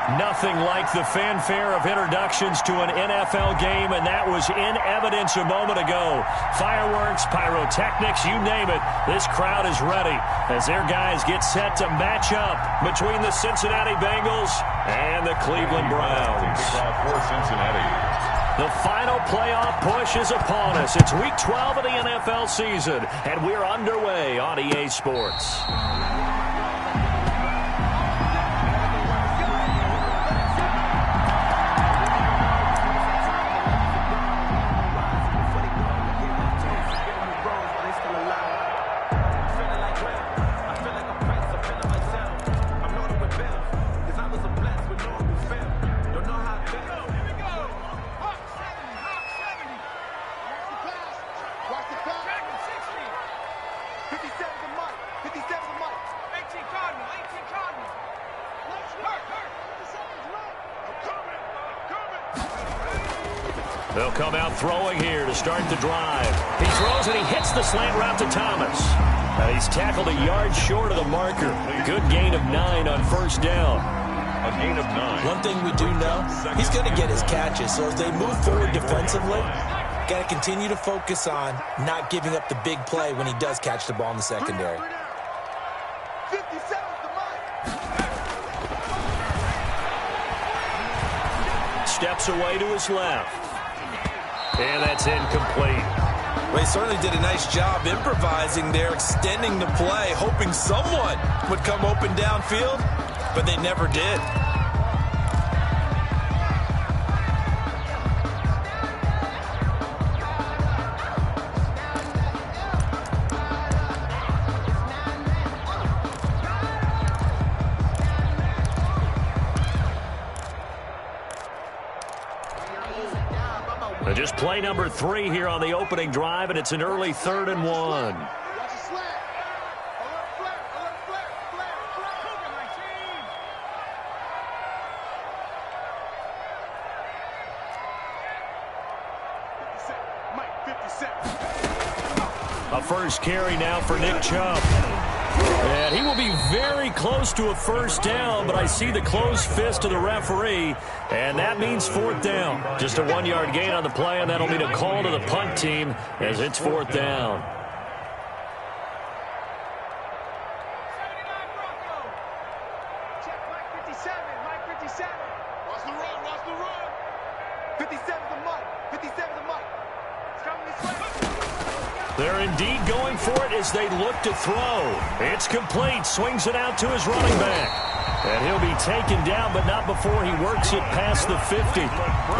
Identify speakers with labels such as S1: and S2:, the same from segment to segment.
S1: Nothing like the fanfare of introductions to an NFL game, and that was in evidence a moment ago. Fireworks, pyrotechnics, you name it. This crowd is ready as their guys get set to match up between the Cincinnati Bengals and the Cleveland Browns.
S2: For Cincinnati.
S1: The final playoff push is upon us. It's Week 12 of the NFL season, and we're underway on EA Sports. They'll come out throwing here to start the drive. He throws and he hits the slant route to Thomas. He's tackled a yard short of the marker. Good gain of 9 on first down.
S2: A gain of 9.
S3: One thing we do know, he's going to get his catches. So as they move forward defensively, got to continue to focus on not giving up the big play when he does catch the ball in the secondary.
S1: Steps away to his left. And that's incomplete.
S3: Well, he certainly did a nice job improvising there, extending the play, hoping someone would come open downfield, but they never did.
S1: Just play number 3 here on the opening drive, and it's an early 3rd and 1. A first carry now for Nick Chubb. And he will be very close to a first down, but I see the closed fist of the referee, and that means 4th down. Just a 1-yard gain on the play, and that'll mean a call to the punt team as it's 4th down. They're indeed going for it as they look to throw. It's complete. Swings it out to his running back. And he'll be taken down, but not before he works it past the 50.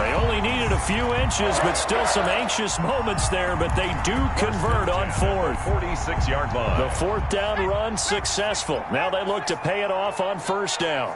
S1: They only needed a few inches, but still some anxious moments there, but they do convert on 4th.
S2: 46-yard line.
S1: The 4th down run successful. Now they look to pay it off on first down.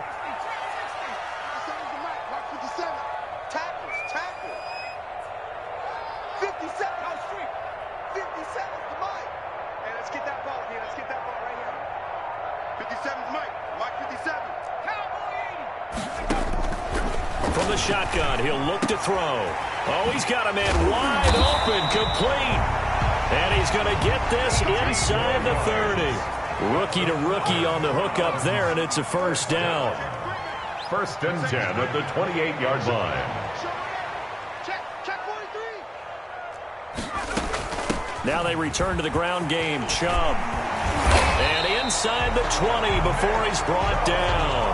S1: From the shotgun, he'll look to throw. Oh, he's got a man wide open, complete. And he's going to get this inside the 30. Rookie to rookie on the hook up there, and it's a first down.
S2: 1st and 10 at the 28-yard line.
S1: Now they return to the ground game. Chubb. And inside the 20 before he's brought down.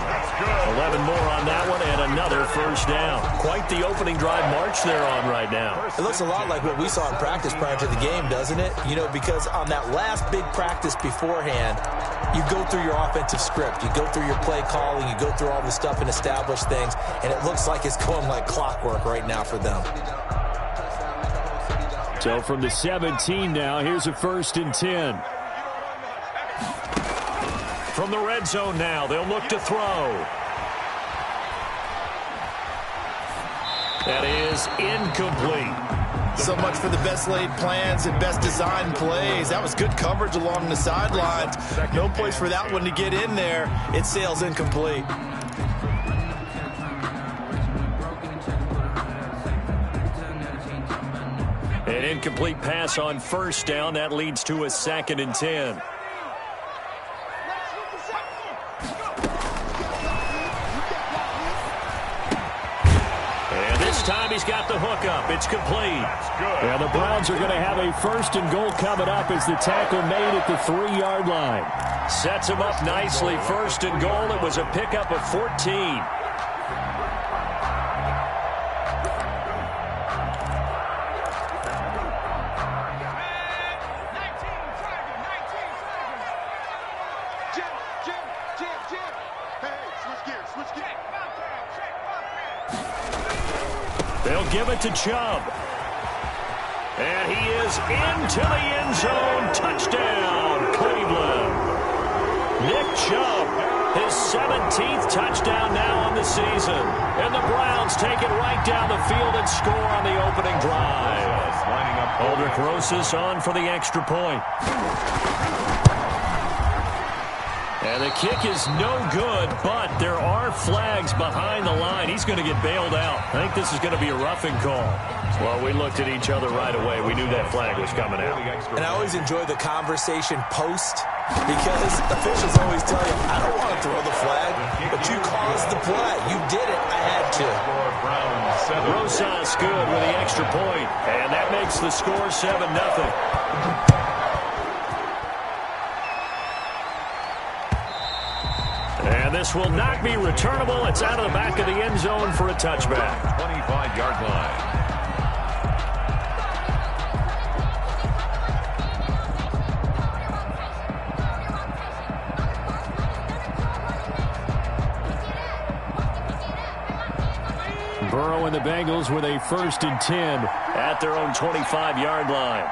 S1: 11 more on that one and another first down. Quite the opening drive march they're on right now.
S3: It looks a lot like what we saw in practice prior to the game, doesn't it? You know, because on that last big practice beforehand, you go through your offensive script. You go through your play calling. You go through all the stuff and establish things. And it looks like it's going like clockwork right now for them.
S1: So from the 17 now, here's a 1st and 10. From the red zone now, they'll look to throw. That is incomplete.
S3: So much for the best laid plans and best designed plays. That was good coverage along the sidelines. No place for that one to get in there. It sails incomplete.
S1: An incomplete pass on first down. That leads to a 2nd and 10. time he's got the hook up. It's complete. And the Browns are going to have a 1st and goal coming up as the tackle made at the 3-yard line. Sets him up nicely. 1st and goal. It was a pickup of 14. They'll give it to Chubb. And he is into the end zone. Touchdown, Cleveland. Nick Chubb, his 17th touchdown now on the season. And the Browns take it right down the field and score on the opening drive. Aldrich Rosas on for the extra point. And the kick is no good, but there are flags behind the line. He's going to get bailed out. I think this is going to be a roughing call. Well, we looked at each other right away. We knew that flag was coming out.
S3: And I always enjoy the conversation post because officials always tell you, I don't want to throw the flag, but you caused the play. You did it. I had to.
S1: Rosas good with the extra point, and that makes the score 7-0. And this will not be returnable. It's out of the back of the end zone for a touchback.
S2: 25-yard line.
S1: Burrow and the Bengals with a 1st and 10 at their own 25-yard line.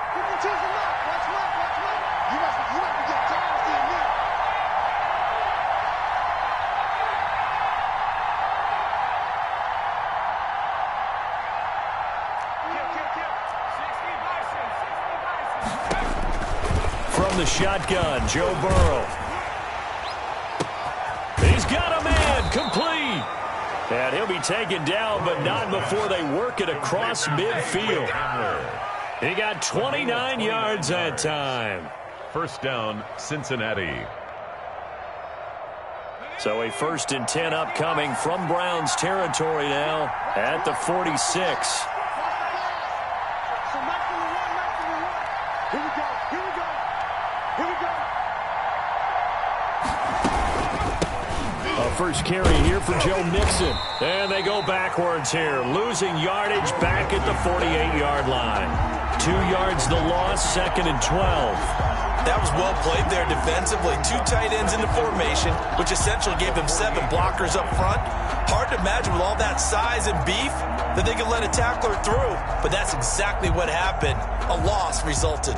S1: From the shotgun, Joe Burrow. He's got a man, complete. And he'll be taken down, but not before they work it across midfield. He got 29 yards that time.
S2: 1st down, Cincinnati.
S1: So a 1st and 10 upcoming from Browns territory now at the 46. First carry here for Joe Mixon. And they go backwards here. Losing yardage back at the 48-yard line. 2 yards the loss, 2nd and 12.
S3: That was well played there defensively. 2 tight ends in the formation, which essentially gave them 7 blockers up front. Hard to imagine with all that size and beef that they could let a tackler through. But that's exactly what happened. A loss resulted.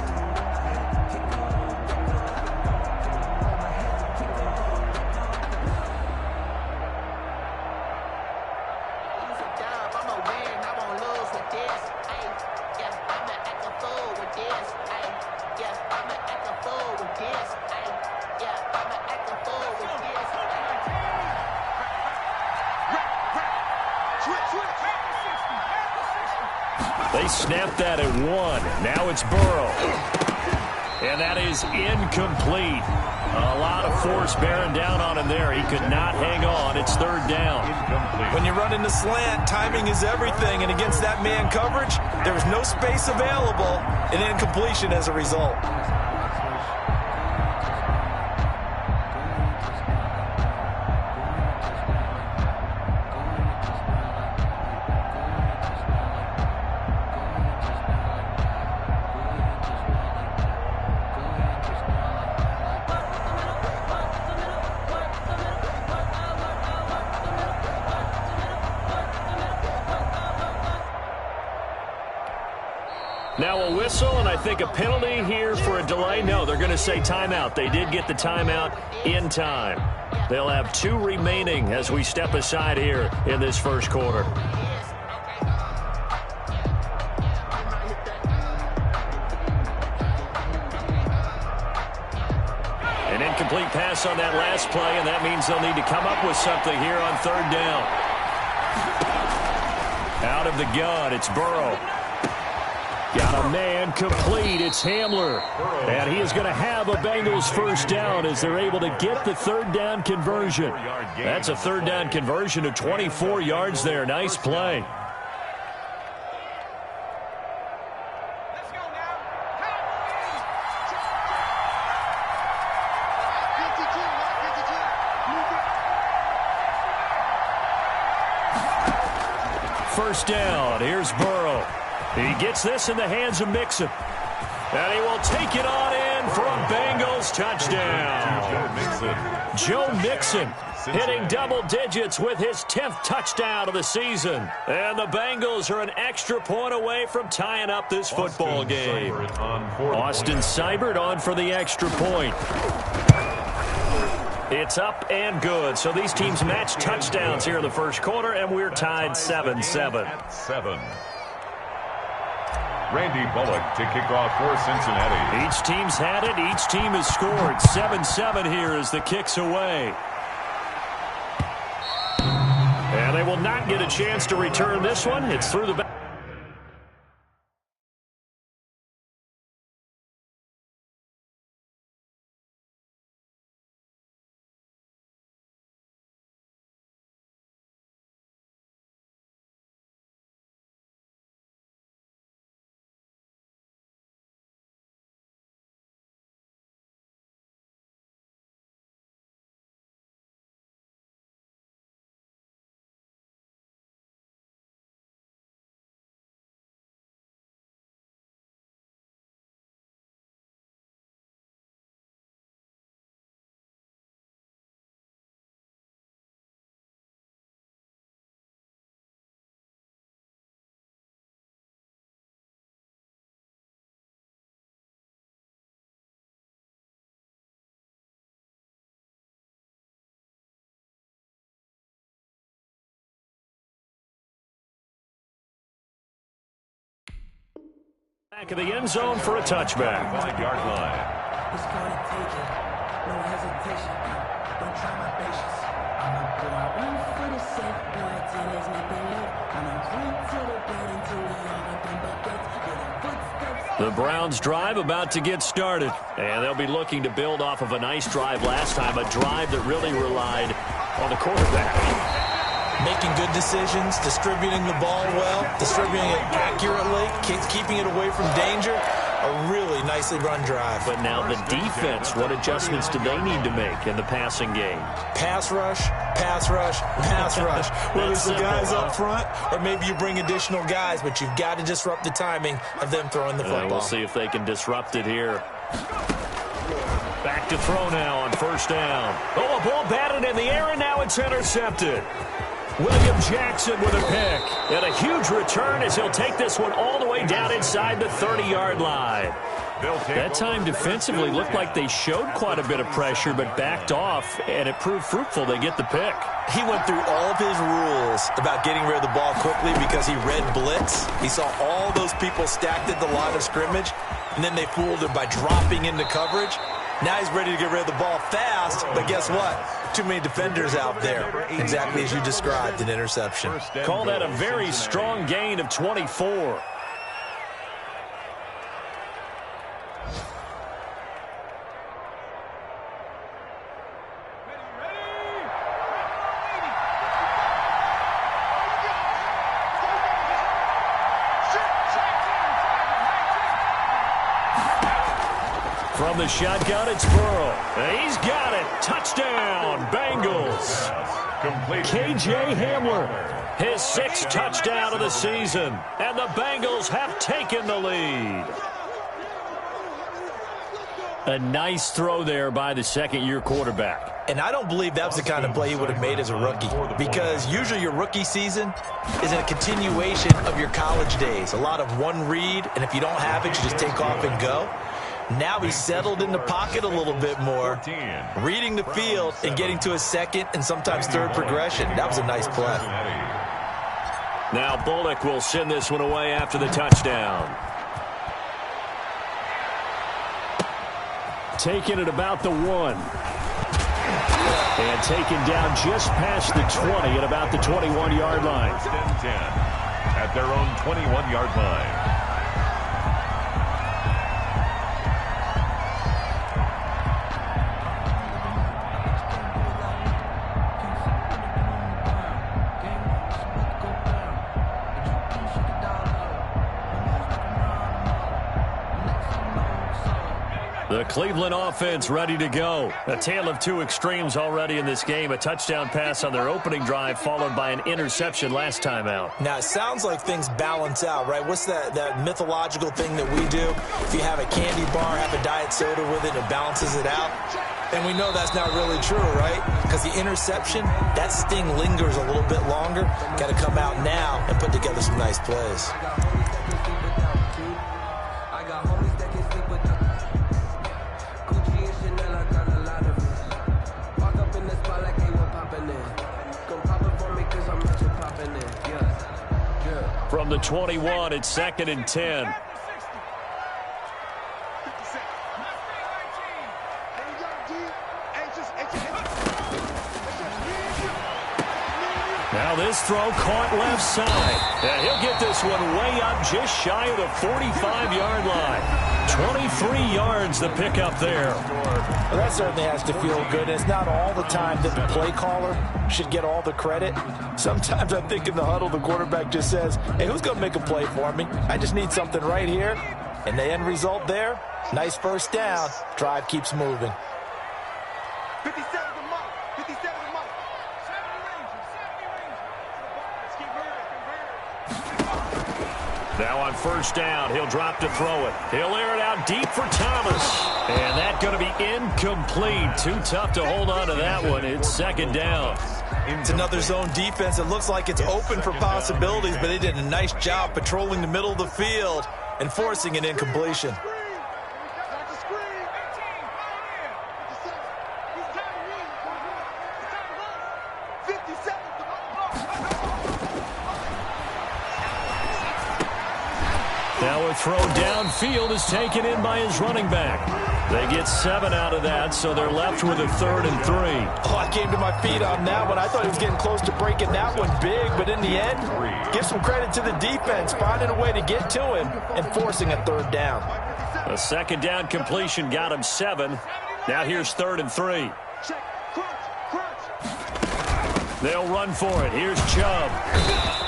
S1: They snapped that at 1. Now it's Burrow. And that is incomplete. A lot of force bearing down on him there. He could not hang on. It's 3rd down.
S3: When you run in the slant, timing is everything. And against that man coverage, there was no space available. An incompletion as a result.
S1: Now a whistle, and I think a penalty here for a delay. No, they're going to say timeout. They did get the timeout in time. They'll have 2 remaining as we step aside here in this 1st quarter. An incomplete pass on that last play, and that means they'll need to come up with something here on 3rd down. Out of the gun, it's Burrow. Got a man complete. It's Hamler. And he is going to have a Bengals 1st down as they're able to get the 3rd down conversion. That's a 3rd down conversion of 24 yards there. Nice play. first down. Here's Burrow. He gets this in the hands of Mixon. And he will take it on in for a Bengals touchdown. Joe Mixon hitting double digits with his 10th touchdown of the season. And the Bengals are an extra point away from tying up this football game. Austin Seibert on for the extra point. It's up and good. So these teams match touchdowns here in the first quarter, and we're tied 7-7.
S2: Randy Bullock to kick off for Cincinnati.
S1: Each team's had it. Each team has scored. 7-7 here as the kick's away. And they will not get a chance to return this one. It's through the back. Back of the end zone for a touchback.
S2: 5-yard line.
S4: It's gonna take it. No hesitation. Don't try my patience. I'm a boy. One for the safe boy till there's nothing left. I'm a drink to the bed until we all up in buckets. With the footsteps.
S1: The Browns drive about to get started. And they'll be looking to build off of a nice drive last time. A drive that really relied on the quarterback.
S3: Making good decisions, distributing the ball well, distributing it accurately, keeping it away from danger. A really nicely run drive.
S1: But now the defense, what adjustments do they need to make in the passing game?
S3: Pass rush, pass rush, pass rush. Whether it's the guys up front or maybe you bring additional guys, but you've got to disrupt the timing of them throwing the football.
S1: We'll see if they can disrupt it here. Back to throw now on first down. Oh, a ball batted in the air, and now it's intercepted. William Jackson with a pick. And a huge return as he'll take this one all the way down inside the 30-yard line. That time defensively looked like they showed quite a bit of pressure but backed off, and it proved fruitful. They get the pick.
S3: He went through all of his rules about getting rid of the ball quickly because he read blitz. He saw all those people stacked at the line of scrimmage, and then they fooled him by dropping into coverage. Now he's ready to get rid of the ball fast, but guess what? Too many defenders out there. Exactly as you described, an interception.
S1: Call that a very strong gain of 24. From the shotgun, it's Burrow. He's got it. Touchdown, Bengals. K.J. Hamler, his 6th touchdown of the season. And the Bengals have taken the lead. A nice throw there by the second-year quarterback.
S3: And I don't believe that was the kind of play he would have made as a rookie, because usually your rookie season is a continuation of your college days. A lot of one read, and if you don't have it, you just take off and go. Now he's settled in the pocket a little bit more, reading the field and getting to his second and sometimes third progression. That was a nice play.
S1: Now Bullock will send this one away after the touchdown. Taken at about the 1. And taken down just past the 20 at about the 21-yard line.
S2: At their own 21-yard line.
S1: The Cleveland offense ready to go. A tale of two extremes already in this game. A touchdown pass on their opening drive followed by an interception last time out.
S3: Now, it sounds like things balance out, right? What's that mythological thing that we do? If you have a candy bar, have a diet soda with it, it balances it out. And we know that's not really true, right? Because the interception, that sting lingers a little bit longer. Got to come out now and put together some nice plays.
S1: From the 21, it's 2nd and 10. Now this throw caught left side. And he'll get this one way up just shy of the 45-yard line. 23 yards to pick up there.
S3: Well, that certainly has to feel good. It's not all the time that the play caller should get all the credit. Sometimes I think in the huddle, the quarterback just says, hey, who's going to make a play for me? I just need something right here. And the end result there, nice first down. Drive keeps moving.
S5: 57 to Mike. 57 to Mike.
S1: Now on first down, he'll drop to throw it. He'll air it out deep for Thomas. And that's going to be incomplete. Too tough to hold on to that one. It's 2nd down.
S3: It's another zone defense. It looks like it's open for possibilities, but they did a nice job patrolling the middle of the field and forcing an incompletion.
S1: Now a throw downfield is taken in by his running back. They get 7 out of that, so they're left with a 3rd and 3.
S3: Oh, I came to my feet on that one. I thought he was getting close to breaking that one big, but in the end, give some credit to the defense, finding a way to get to him and forcing a 3rd down.
S1: A 2nd down completion got him 7. Now here's 3rd and 3. They'll run for it. Here's Chubb.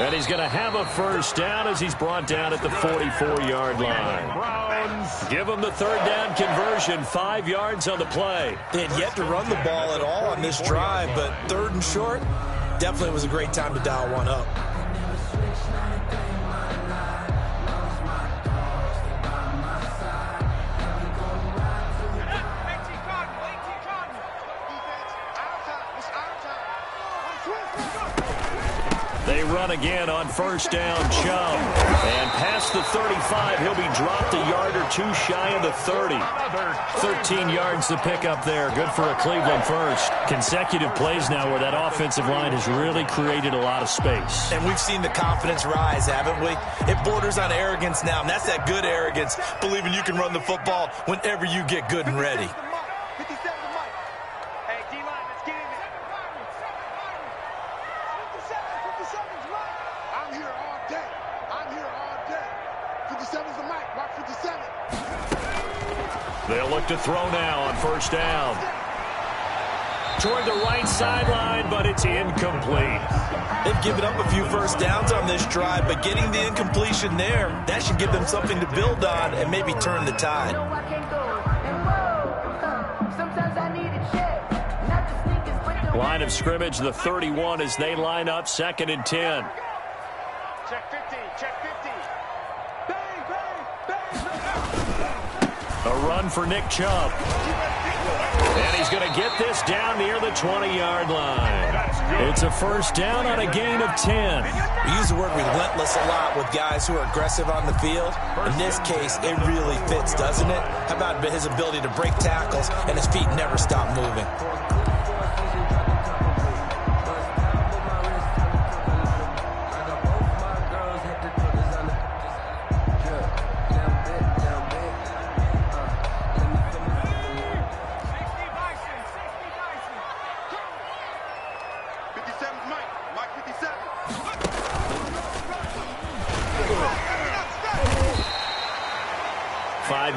S1: And he's going to have a first down as he's brought down at the 44-yard line. Give him the 3rd down conversion, 5 yards on the play.
S3: They had yet to run the ball at all on this drive, but 3rd and short, definitely was a great time to dial one up.
S1: They run again on first down, Chubb. And past the 35, he'll be dropped a yard or two shy of the 30. 13 yards to pick up there. Good for a Cleveland first. Consecutive plays now where that offensive line has really created a lot of space.
S3: And we've seen the confidence rise, haven't we? It borders on arrogance now, and that's that good arrogance, believing you can run the football whenever you get good and ready.
S1: They'll look to throw now on first down. Toward the right sideline, but it's incomplete.
S3: They've given up a few first downs on this drive, but getting the incompletion there, that should give them something to build on and maybe turn the tide.
S1: Line of scrimmage, the 31 as they line up, 2nd and 10.
S5: Check 50, check 50. Bang, bang, bang.
S1: A run for Nick Chubb. And he's going to get this down near the 20-yard line. It's a first down on a gain of 10.
S3: We use the word relentless a lot with guys who are aggressive on the field. In this case, it really fits, doesn't it? How about his ability to break tackles and his feet never stop moving?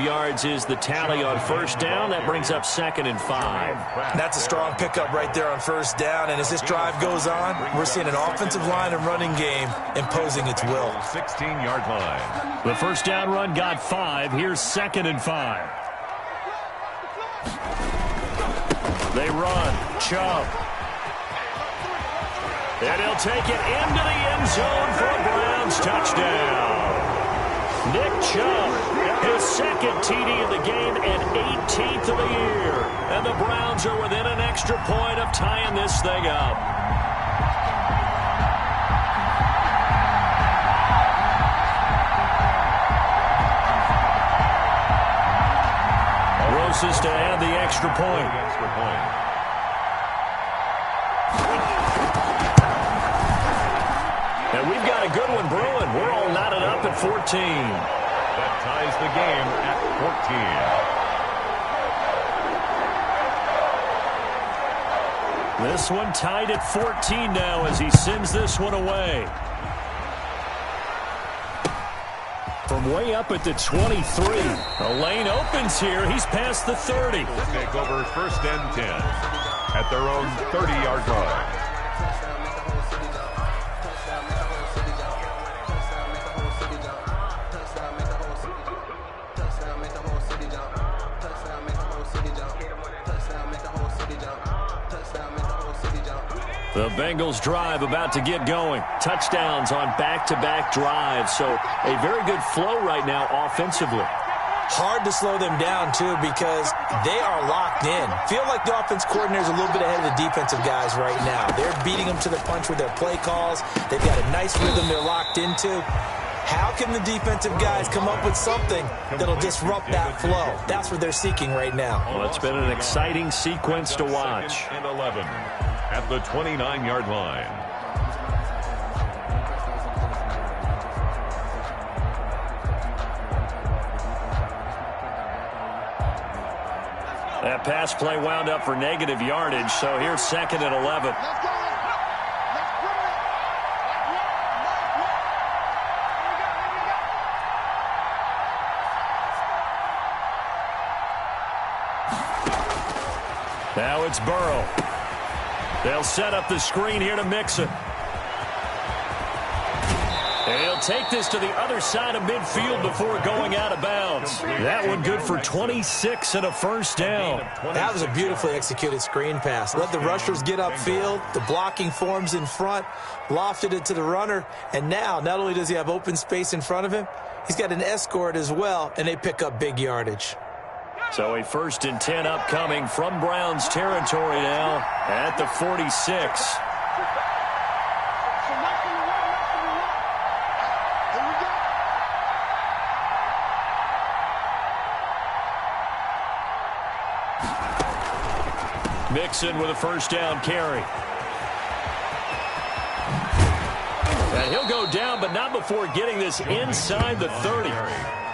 S1: Yards is the tally on first down. That brings up 2nd and 5.
S3: That's a strong pickup right there on first down. And as this drive goes on, we're seeing an offensive line and running game imposing its will.
S2: 16-yard line.
S1: The first down run got 5. Here's 2nd and 5. They run. Chubb. And he'll take it into the end zone for a Browns touchdown. Nick Chubb, his second TD of the game and 18th of the year. And the Browns are within an extra point of tying this thing up. Roses to add the extra point. And we've got a good one brewing. We're all knotted up at 14.
S2: That ties the game at 14.
S1: This one tied at 14 now as he sends this one away. From way up at the 23. The lane opens here. He's past the 30.
S2: We'll take over 1st and 10 at their own 30-yard line.
S1: The Bengals drive about to get going. Touchdowns on back-to-back drives. So a very good flow right now offensively.
S3: Hard to slow them down, too, because they are locked in. Feel like the offense coordinator is a little bit ahead of the defensive guys right now. They're beating them to the punch with their play calls. They've got a nice rhythm they're locked into. How can the defensive guys come up with something that'll disrupt that flow? That's what they're seeking right now.
S1: Well, it's been an exciting sequence to watch.
S2: 2nd and 11 at the 29-yard line.
S1: That pass play wound up for negative yardage, so here's 2nd and 11. Now it's Burrow. They'll set up the screen here to Mixon. And he'll take this to the other side of midfield before going out of bounds. That one good for 26 and a first down.
S3: That was a beautifully executed screen pass. Let the rushers get upfield. The blocking forms in front. Lofted it to the runner. And now, not only does he have open space in front of him, he's got an escort as well, and they pick up big yardage.
S1: So a 1st and 10 upcoming from Browns territory now at the 46. Mixon with a first down carry. And he'll go down, but not before getting this inside the 30.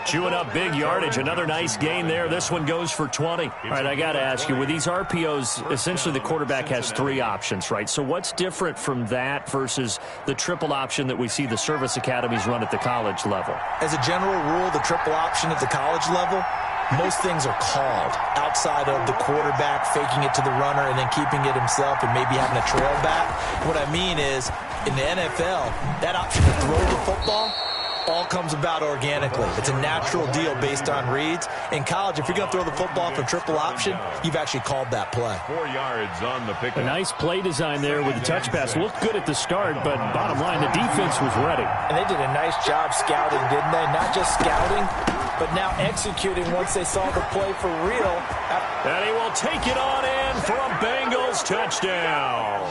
S1: Chewing up big yardage. Another nice gain there. This one goes for 20. All right, I got to ask you, with these RPOs, essentially the quarterback has 3 options, right? So what's different from that versus the triple option that we see the service academies run at the college level?
S3: As a general rule, the triple option at the college level, most things are called outside of the quarterback faking it to the runner and then keeping it himself and maybe having a trail back. What I mean is, in the NFL, that option to throw the football all comes about organically. It's a natural deal based on reads. In college, if you're going to throw the football for triple option, you've actually called that play.
S2: 4 yards on the pickup.
S1: A nice play design there with the touch pass. Looked good at the start, but bottom line, the defense was ready.
S3: And they did a nice job scouting, didn't they? Not just scouting, but now executing once they saw the play for real.
S1: And he will take it on in for a Bengals touchdown.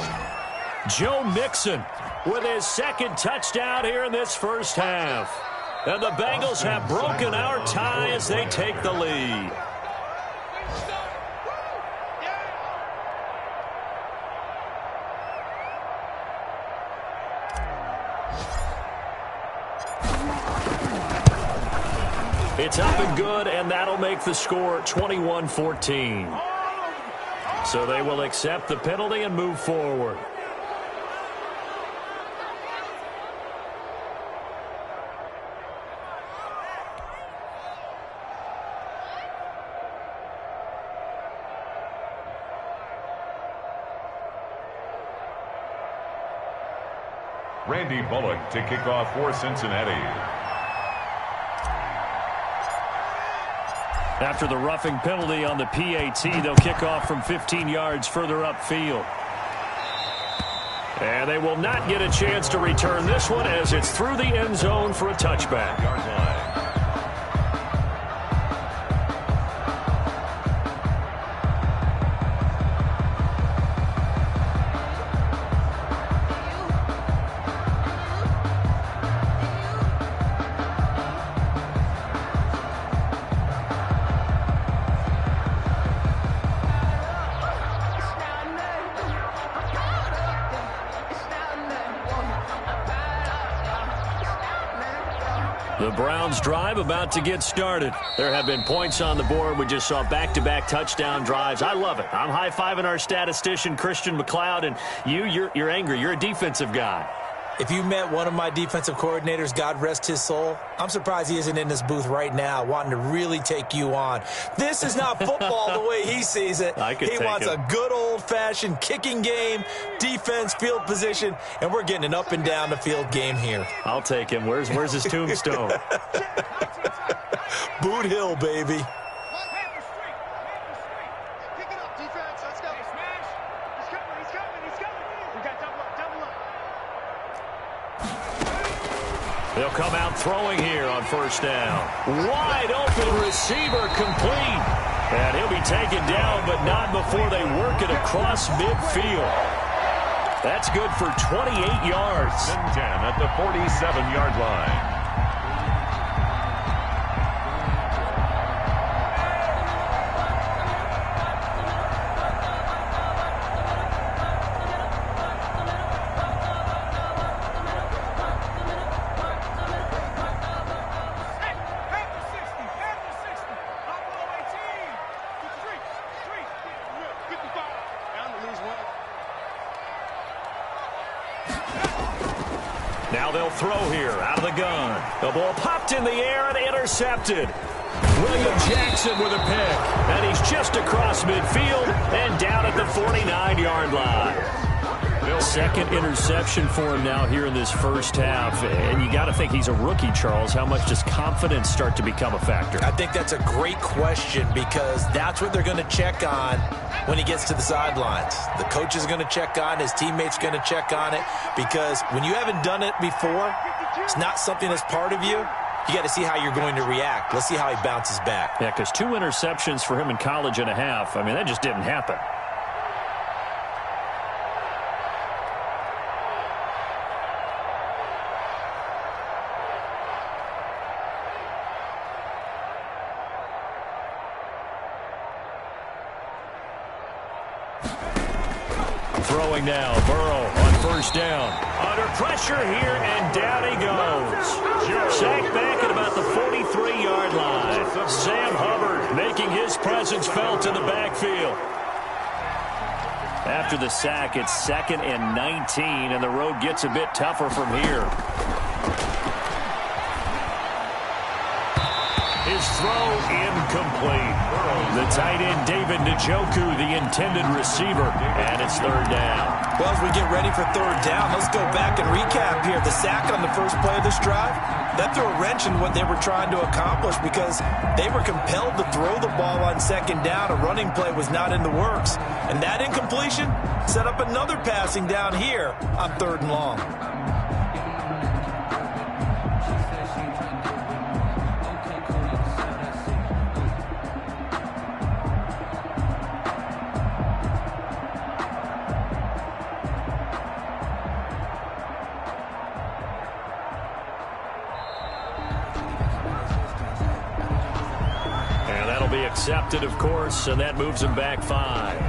S1: Joe Mixon with his 2nd touchdown here in this first half. And the Bengals have broken our tie as they take the lead. It's up and good, and that'll make the score 21-14. So they will accept the penalty and move forward.
S2: Randy Bullock to kick off for Cincinnati.
S1: After the roughing penalty on the PAT, they'll kick off from 15 yards further upfield. And they will not get a chance to return this one as it's through the end zone for a touchback.
S2: Yard line.
S1: The Browns drive about to get started. There have been points on the board. We just saw back-to-back touchdown drives. I love it. I'm high-fiving our statistician, Christian McLeod, and you're angry. You're a defensive guy.
S3: If you met one of my defensive coordinators, God rest his soul, I'm surprised he isn't in this booth right now wanting to really take you on. This is not football the way he sees it. He wants a good old-fashioned kicking game, defense, field position, and we're getting an up-and-down-the-field game here.
S1: I'll take him. Where's his tombstone?
S3: Boot Hill, baby.
S1: They'll come out throwing here on first down. Wide open receiver complete. And he'll be taken down, but not before they work it across midfield. That's good for 28 yards.
S2: 10 at the 47-yard line.
S1: Now they'll throw here out of the gun. The ball popped in the air and intercepted. William Jackson with a pick. And he's just across midfield and down at the 49-yard line. Second interception for him now here in this first half. And you got to think he's a rookie, Charles. How much does confidence start to become a factor?
S3: I think that's a great question because that's what they're going to check on when he gets to the sidelines. The coach is going to check on, his teammates going to check on it, because when you haven't done it before, it's not something that's part of you. You got to see how you're going to react. Let's see how he bounces back.
S1: Yeah, because 2 interceptions for him in college and a half. I mean, that just didn't happen. Throwing now, Burrow on first down. Under pressure here, and down he goes. Sacked back at about the 43-yard line. Sam Hubbard making his presence felt in the backfield. After the sack, it's 2nd and 19, and the road gets a bit tougher from here. His throw incomplete. The tight end, David Njoku, the intended receiver, and it's 3rd down.
S3: Well, as we get ready for 3rd down, let's go back and recap here. The sack on the first play of this drive, that threw a wrench in what they were trying to accomplish because they were compelled to throw the ball on 2nd down. A running play was not in the works. And that incompletion set up another passing down here on 3rd and long.
S1: Accepted, of course, and that moves him back 5.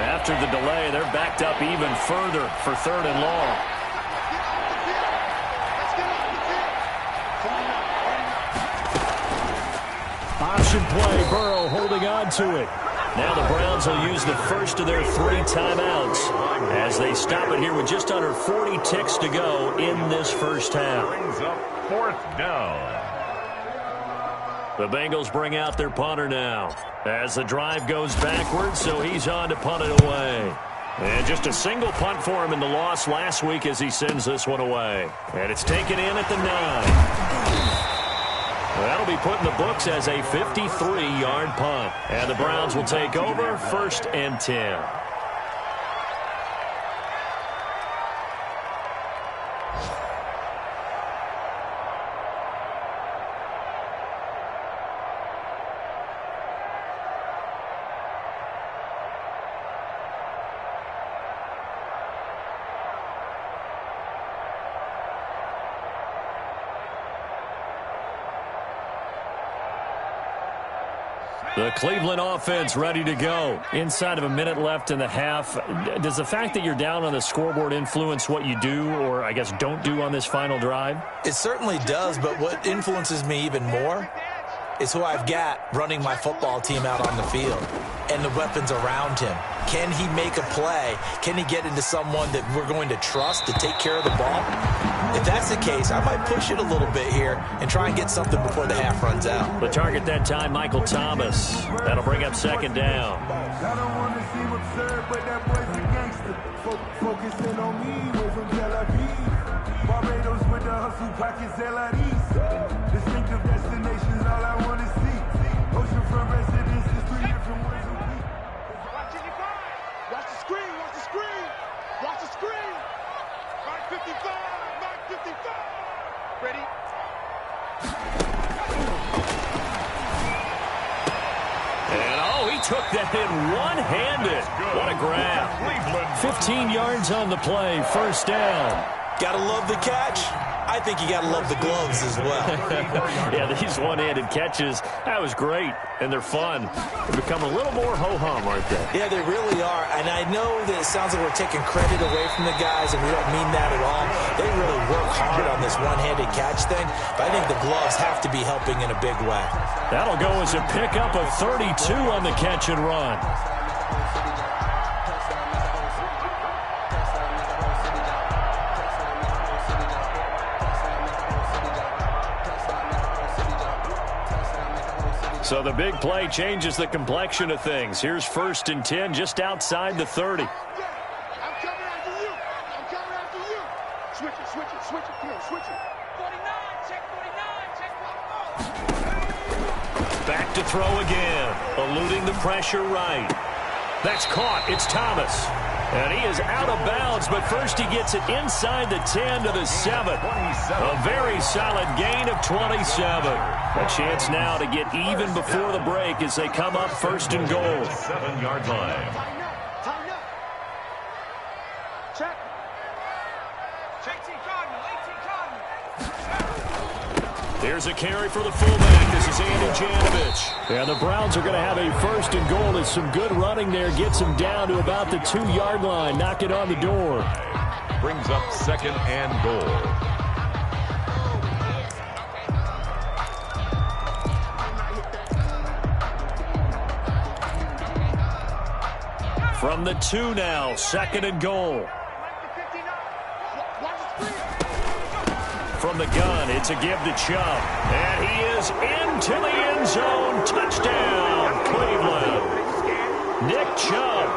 S1: After the delay, they're backed up even further for 3rd and long. Option play, Burrow holding on to it. Now the Browns will use the first of their 3 timeouts as they stop it here with just under 40 ticks to go in this first half.
S2: Brings up 4th down.
S1: The Bengals bring out their punter now as the drive goes backwards, so he's on to punt it away. And just a single punt for him in the loss last week as he sends this one away. And it's taken in at the 9. That'll be put in the books as a 53-yard punt. And the Browns will take over 1st and 10. The Cleveland offense ready to go. Inside of a minute left in the half. Does the fact that you're down on the scoreboard influence what you do, or I guess don't do on this final drive?
S3: It certainly does, but what influences me even more is who I've got running my football team out on the field and the weapons around him. Can he make a play? Can he get into someone that we're going to trust to take care of the ball? If that's the case, I might push it a little bit here and try and get something before the half runs out.
S1: The target that time, Michael Thomas. That'll bring up 2nd down.
S5: I don't want to seem absurd, but that boy's a gangster. Focusing on me, way from Tel Aviv. Barbados with the hustle pockets, LREs. Distinctive destinations, all I want to see. Oceanfront residences, 3 different ones a week. Watch it, watch the screen, watch the screen. Watch the screen. Mark 55, Mark 55. Ready?
S1: And he took that in one-handed. What a grab. 15 yards on the play, 1st down.
S3: Gotta love the catch. I think you gotta love the gloves as well.
S1: Yeah, these one-handed catches, that was great, and they're fun. They become a little more ho-hum, aren't they?
S3: Yeah, they really are, and I know that it sounds like we're taking credit away from the guys, and we don't mean that at all. They really work hard on this one-handed catch thing, but I think the gloves have to be helping in a big way.
S1: That'll go as a pickup of 32 on the catch and run. So the big play changes the complexion of things. Here's 1st and 10 just outside the 30.
S5: I'm coming after you. I'm coming after you. Switch it, switch it, switch it. Come on, switch it. 49, check 49, check 44.
S1: Back to throw again. Eluding the pressure right. That's caught. It's Thomas. And he is out of bounds, but first he gets it inside the 10 to the 7. A very solid gain of 27. A chance now to get even before the break as they come up 1st and goal.
S2: 7-yard line.
S5: Time up. Check. 18 Cardinal.
S1: Here's a carry for the fullback. This is Andy Janovich. And the Browns are going to have a 1st and goal as some good running there gets them down to about the 2-yard line. Knock it on the door.
S2: Brings up 2nd and goal.
S1: From the 2 now, 2nd and goal. From the gun, it's a give to Chubb. And he is into the end zone. Touchdown, Cleveland. Nick Chubb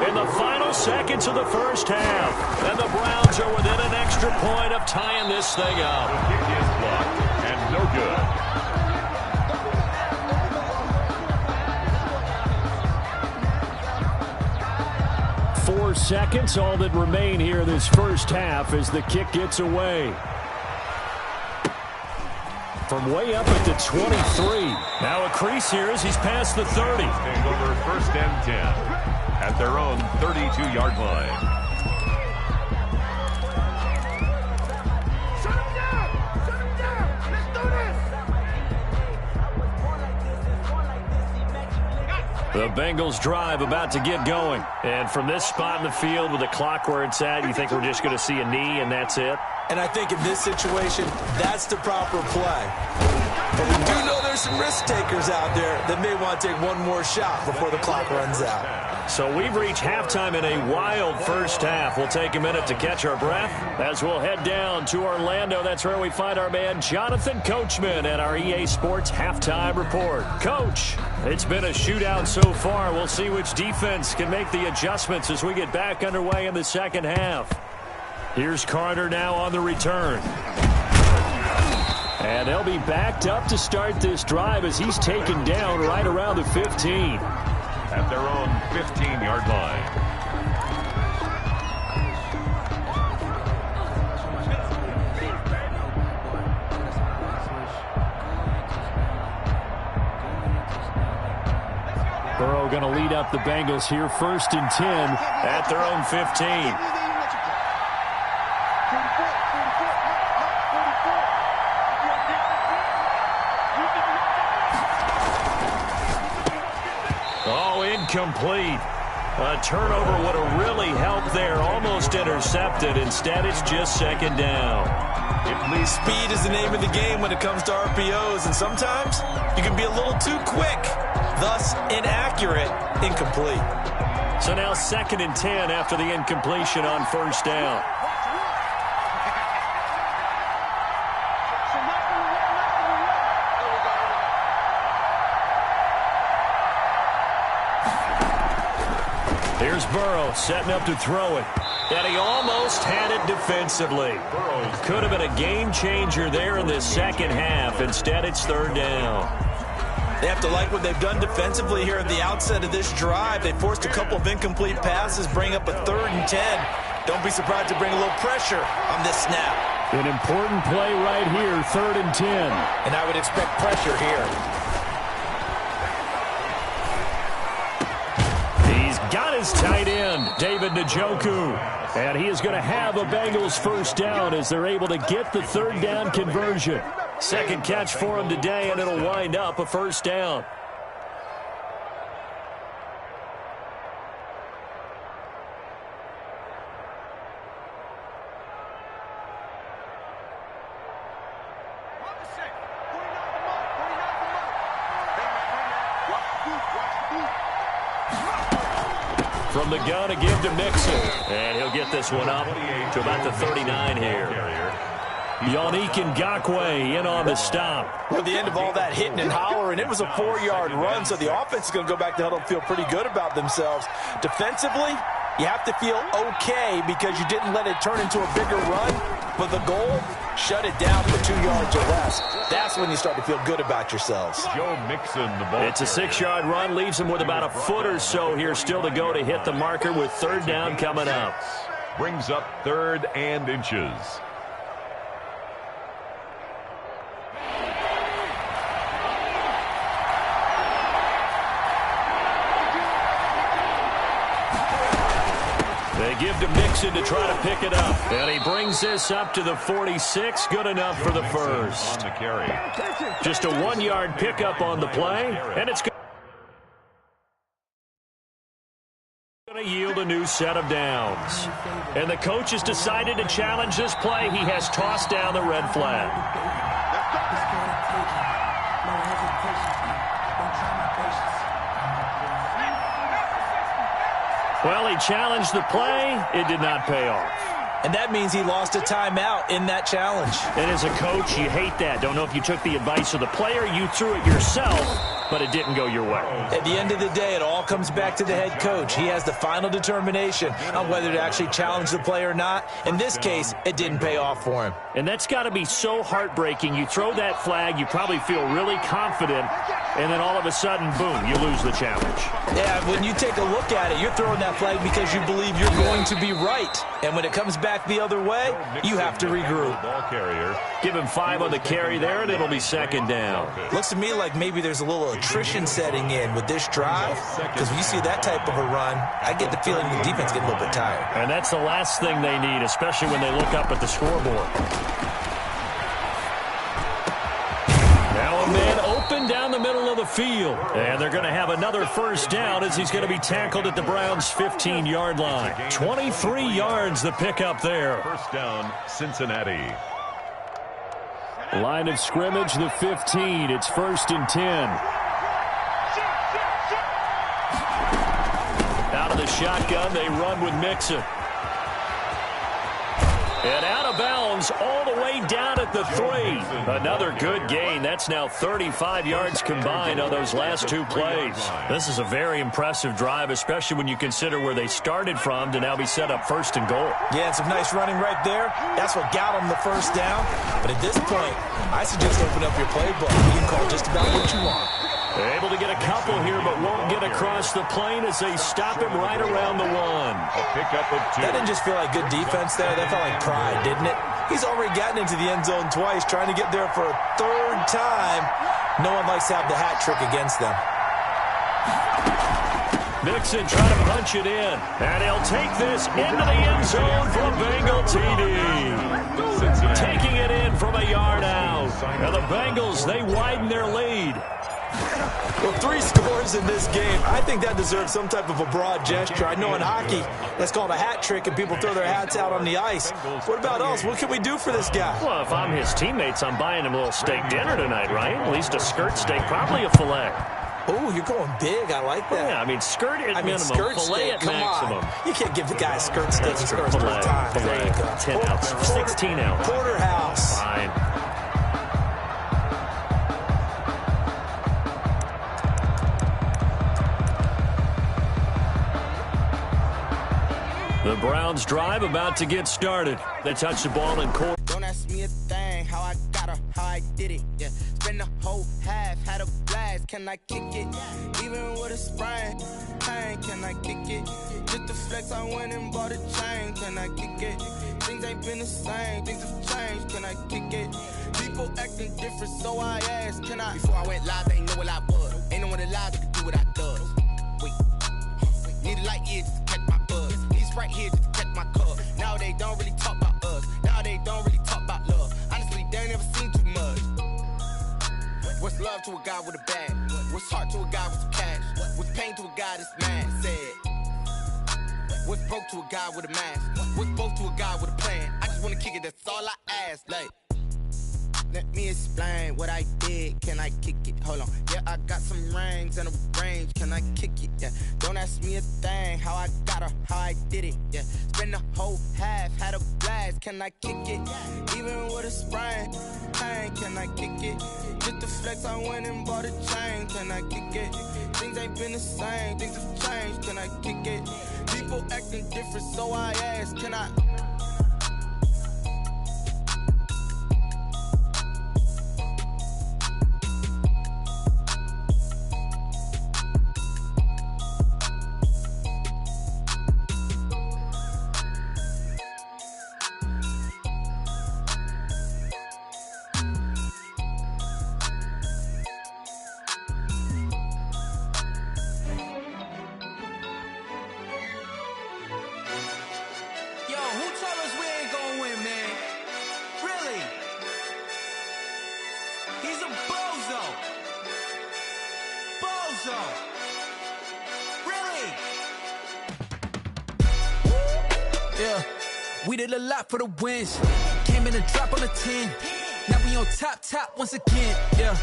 S1: in the final seconds of the 1st half. And the Browns are within an extra point of tying this thing up.
S2: The kick is blocked and no good.
S1: 4 seconds, all that remain here this 1st half as the kick gets away. From way up at the 23. Now a crease here as he's past the 30.
S2: Take over 1st and 10 at their own 32-yard line.
S1: The Bengals drive about to get going. And from this spot in the field with the clock where it's at, you think we're just going to see a knee and that's it?
S3: And I think in this situation, that's the proper play. But we do know there's some risk takers out there that may want to take one more shot before the clock runs out.
S1: So we've reached halftime in a wild first half. We'll take a minute to catch our breath as we'll head down to Orlando. That's where we find our man Jonathan Coachman at our EA Sports Halftime Report. Coach, it's been a shootout so far. We'll see which defense can make the adjustments as we get back underway in the second half. Here's Carter now on the return. And they'll be backed up to start this drive as he's taken down right around the 15.
S2: At their own 15-yard line.
S1: Burrow going to lead up the Bengals here, 1st and 10 at their own 15. Incomplete. A turnover would have really helped there. Almost intercepted. Instead, it's just 2nd down.
S3: Speed is the name of the game when it comes to RPOs, and sometimes you can be a little too quick, thus inaccurate, incomplete.
S1: So now 2nd and 10 after the incompletion on 1st down. Here's Burrow setting up to throw it. And he almost had it defensively. Could have been a game changer there in this second half. Instead, it's 3rd down.
S3: They have to like what they've done defensively here at the outset of this drive. They forced a couple of incomplete passes, bring up a 3rd and 10. Don't be surprised to bring a little pressure on this snap.
S1: An important play right here, 3rd and 10.
S3: And I would expect pressure here.
S1: Got his tight end, David Njoku. And he is going to have a Bengals 1st down as they're able to get the 3rd down conversion. 2nd catch for him today, and it'll wind up a 1st down. From the gun, a give to Mixon. And he'll get this one up to about the 39 here. Yannick Ngakoue in on the stop.
S3: Well, at the end of all that hitting and hollering, it was a 4-yard run, so the offense is going to go back to huddle and feel pretty good about themselves. Defensively, you have to feel okay because you didn't let it turn into a bigger run, but the goal, shut it down for 2 yards or less. That's when you start to feel good about yourselves.
S2: Joe Mixon, the ball.
S1: It's a 6-yard run, leaves him with about a foot or so here still to go to hit the marker with 3rd down coming up.
S2: Brings up 3rd and inches.
S1: They give to Mixon to try to pick it up. And he brings this up to the 46. Good enough for the 1st.
S2: On the carry.
S1: Just a 1-yard pickup on the play. And it's going to yield a new set of downs. And the coach has decided to challenge this play. He has tossed down the red flag. Well, he challenged the play. It did not pay off.
S3: And that means he lost a timeout in that challenge.
S1: And as a coach, you hate that. Don't know if you took the advice of the player, you threw it yourself, but it didn't go your way.
S3: At the end of the day, it all comes back to the head coach. He has the final determination on whether to actually challenge the play or not. In this case, it didn't pay off for him.
S1: And that's got to be so heartbreaking. You throw that flag, you probably feel really confident, and then all of a sudden, boom, you lose the challenge.
S3: Yeah, when you take a look at it, you're throwing that flag because you believe you're going to be right. And when it comes back the other way, you have to regroup.
S2: Ball carrier.
S1: Give him 5 on the carry there, and it'll be 2nd down.
S3: Looks to me like maybe there's a little attrition setting in with this drive, because when you see that type of a run, I get the feeling the defense getting a little bit tired.
S1: And that's the last thing they need, especially when they look up at the scoreboard. Now a man open run down the middle of the field. And they're going to have another first down as he's going to be tackled at the Browns' 15-yard line. 23 yards the pickup there.
S2: First down, Cincinnati.
S1: Line of scrimmage, the 15. It's 1st and 10. Out of the shotgun, they run with Mixon. And out of bounds all the way down at the 3. Another good gain. That's now 35 yards combined on those last 2 plays. This is a very impressive drive, especially when you consider where they started from to now be set up 1st and goal.
S3: Yeah, and some nice running right there. That's what got them the first down. But at this point, I suggest open up your playbook. You can call just about what you want.
S1: Able to get a couple here, but won't get across the plane as they stop him right around the 1.
S2: A pickup of 2.
S3: That didn't just feel like good defense there. That felt like pride, didn't it? He's already gotten into the end zone twice, trying to get there for a 3rd time. No one likes to have the hat trick against them.
S1: Mixon trying to punch it in. And he'll take this into the end zone for a Bengal TD. Taking it in from a yard out. And the Bengals, they widen their lead.
S3: Well, 3 scores in this game. I think that deserves some type of a broad gesture. I know in hockey, that's called a hat trick, and people throw their hats out on the ice. What about us? What can we do for this guy?
S1: Well, if I'm his teammates, I'm buying him a little steak dinner tonight, right? At least a skirt steak, probably a filet.
S3: Oh, you're going big. I like that.
S1: Yeah, I mean, skirt at minimum,
S3: skirt
S1: filet
S3: steak,
S1: at
S3: come
S1: maximum.
S3: On. You can't give the guy a skirt steak and skirt
S1: filet,
S3: time.
S1: filet,
S3: There you go.
S1: 10 ounce, 16 ounce.
S3: Porterhouse.
S1: Fine. The Browns drive about to get started. They touch the ball in court.
S6: Don't ask me a thing, how I got her, how I did it, yeah. Spend the whole half, had a blast, can I kick it? Even with a sprain, pain, can I kick it? Just the flex, I went and bought a chain, can I kick it? Things ain't been the same, things have changed, can I kick it? People acting different, so I asked, can I? Before I went live, they ain't know what I was. Ain't no one alive that could do what I does. Wait, need a light year just to catch my buzz. Right here just to catch my cup. Now they don't really talk about us. Now they don't really talk about love. Honestly, they ain't never seen too much. What's love to a guy with a bag? What's heart to a guy with some cash? What's pain to a guy that's mad? Said. What's broke to a guy with a mask? What's both to a guy with a plan? I just wanna kick it, that's all I ask. Like, let me explain what I did. Can I kick it? Hold on. Yeah, I got some rings and a range. Can I kick it? Yeah. Don't ask me a thing. How I got her, how I did it. Yeah. Spend the whole half, had a blast. Can I kick it? Even with a sprain, pain. Can I kick it? Just the flex, I went and bought a chain. Can I kick it? Things ain't been the same. Things have changed. Can I kick it? People acting different, so I ask. Can I?
S7: We did a lot for the wins. Came in and drop on the 10. Now we on top once again. Yeah.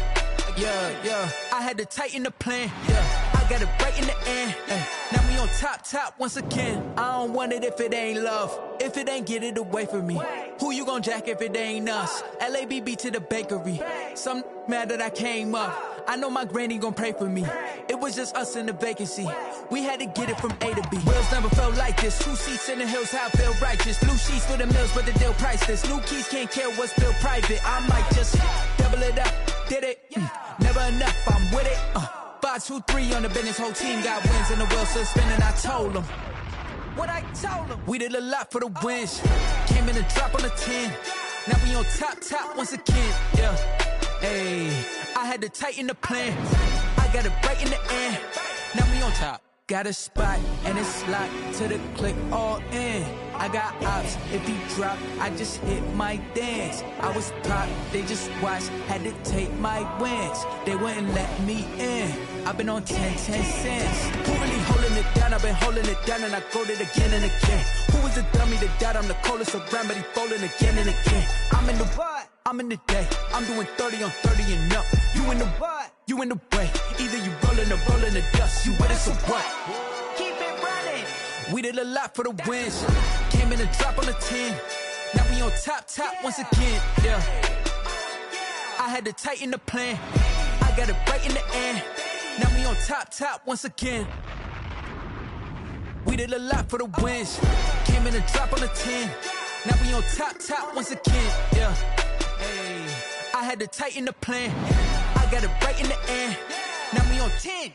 S7: I had to tighten the plan. Yeah. I got it right in the end. Now we on top once again. I don't want it if it ain't love. If it ain't, get it away from me. Who you gon' jack if it ain't us? LABB to the bakery. Some mad that I came up. I know my granny gon' pray for me. It was just us in the vacancy. We had to get it from A to B. Wheels never felt like this. 2 seats in the hills, how I feel righteous. Blue sheets for the mills, but the deal priceless. New keys can't care what's built private. I might just double it up. Did it? Never enough, I'm with it. 5, 2, 3 on the business. Whole team got wins and the wheels still spinning. I told them what I told them. We did a lot for the wins. Came in and drop on the 10. Now we on top once again. Yeah. Hey, I had to tighten the plan. I got it right in the end. Now we on top. Got a spot and it's locked to the click all in. I got ops, if he drop, I just hit my dance. I was pop, they just watched, had to take my wins. They wouldn't let me in, I've been on 10 cents. Who really holding it down? I've been holding it down and I go it again and again. Who was the dummy that died? I'm the coldest around, but he folding again and again. I'm in the what? I'm in the day, I'm doing 30 on 30 and up. You in the what? You in the way, either you rolling or rolling the dust. You with us or what? Keep it running. We did a lot for the wins. Came in a drop on the 10. Now we on top once again, yeah. I had to tighten the plan. I got it right in the end. Now we on top once again. We did a lot for the wins. Came in a drop on the 10. Now we on top once again, yeah. Hey, I had to tighten the plan. I got it right in the end. Now we on 10.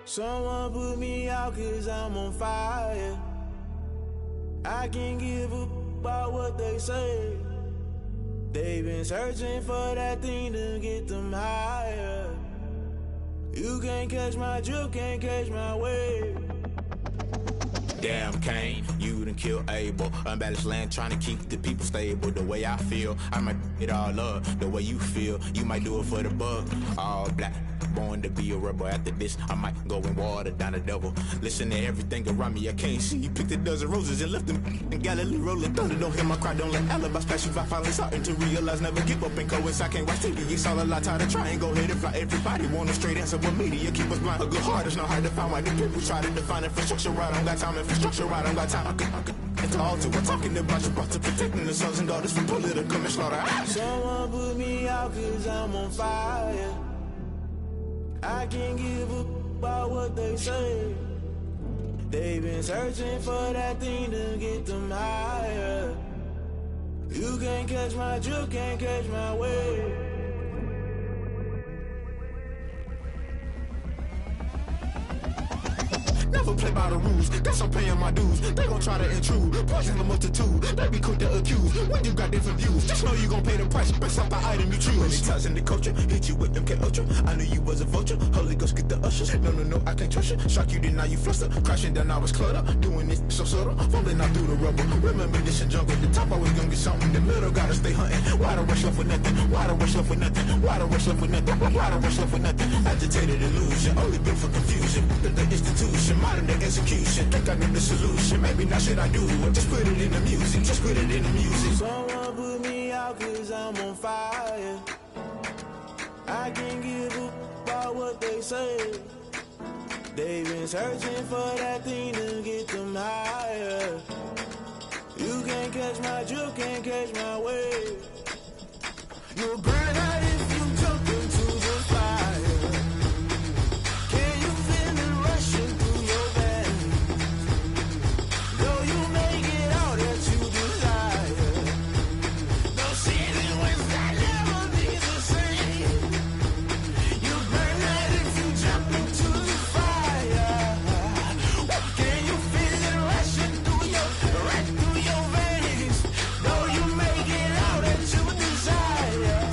S8: Someone put me out 'cause I'm on fire. I can't give a about what they say. They've been searching for that thing to get them higher. You can't catch my drift, can't catch my wave.
S9: Damn Kane, you done killed Abel. Unbalanced land, trying to keep the people stable. The way I feel, I might it all up. The way you feel, you might do it for the bug. All black, born to be a rebel. After this, I might go and water down the devil. Listen to everything around me, I can't see. You picked a dozen roses and left them in Galilee rolling thunder. Don't hear my cry, don't let alibis pass you by. Finally starting to realize, never give up and coincide. Can't watch TV, it's all a lot. Tired of trying, go ahead and fly. Everybody want a straight answer, but media keep us blind. A good heart is not hard to find. Why the people try to define infrastructure right? I don't got time, infrastructure right, I don't got time. I could it's all to we're talking about you, brought to protecting the sons and daughters from political manslaughter.
S8: Someone put me out 'cause I'm on fire. I can't give a about what they say. They've been searching for that thing to get them higher. You can't catch my drift, can't catch my wave.
S9: Never play by the rules, guess I'm paying my dues. They gon' try to intrude, poison the multitude. They be quick to accuse, when you got different views. Just know you gon' pay the price, based off the item you choose. Many ties in the culture, hit you with MK Ultra. I knew you was a vulture, Holy Ghost get the ushers. No, I can't trust you. Shock you, then now you fluster. Crashing down, I was cluttered. Doing this so subtle, fumbling out through the rubble. Remember this a jungle, the top always gonna get something. In the middle, gotta stay hunting. Why the rush left with nothing? Why the rush left with nothing? Why the rush left with nothing? Why the rush left with nothing? Agitated illusion, only built for confusion. The institution, modern day execution. Think I know the solution, maybe not should I do it. Just put it in the music, just put it in the music.
S8: Someone put me out 'cause I'm on fire. I can't give a about what they say. They've been searching for that thing to get them higher. You can't catch my drift, can't catch my wave. You'll burn out if you jump into the fire. Can you feel it rushing through your veins? Though you make it all that you desire. No ceiling wins that never be the same. You burn out if you jump into the fire. Can you feel it rushing through your veins? Though you make it all that you desire.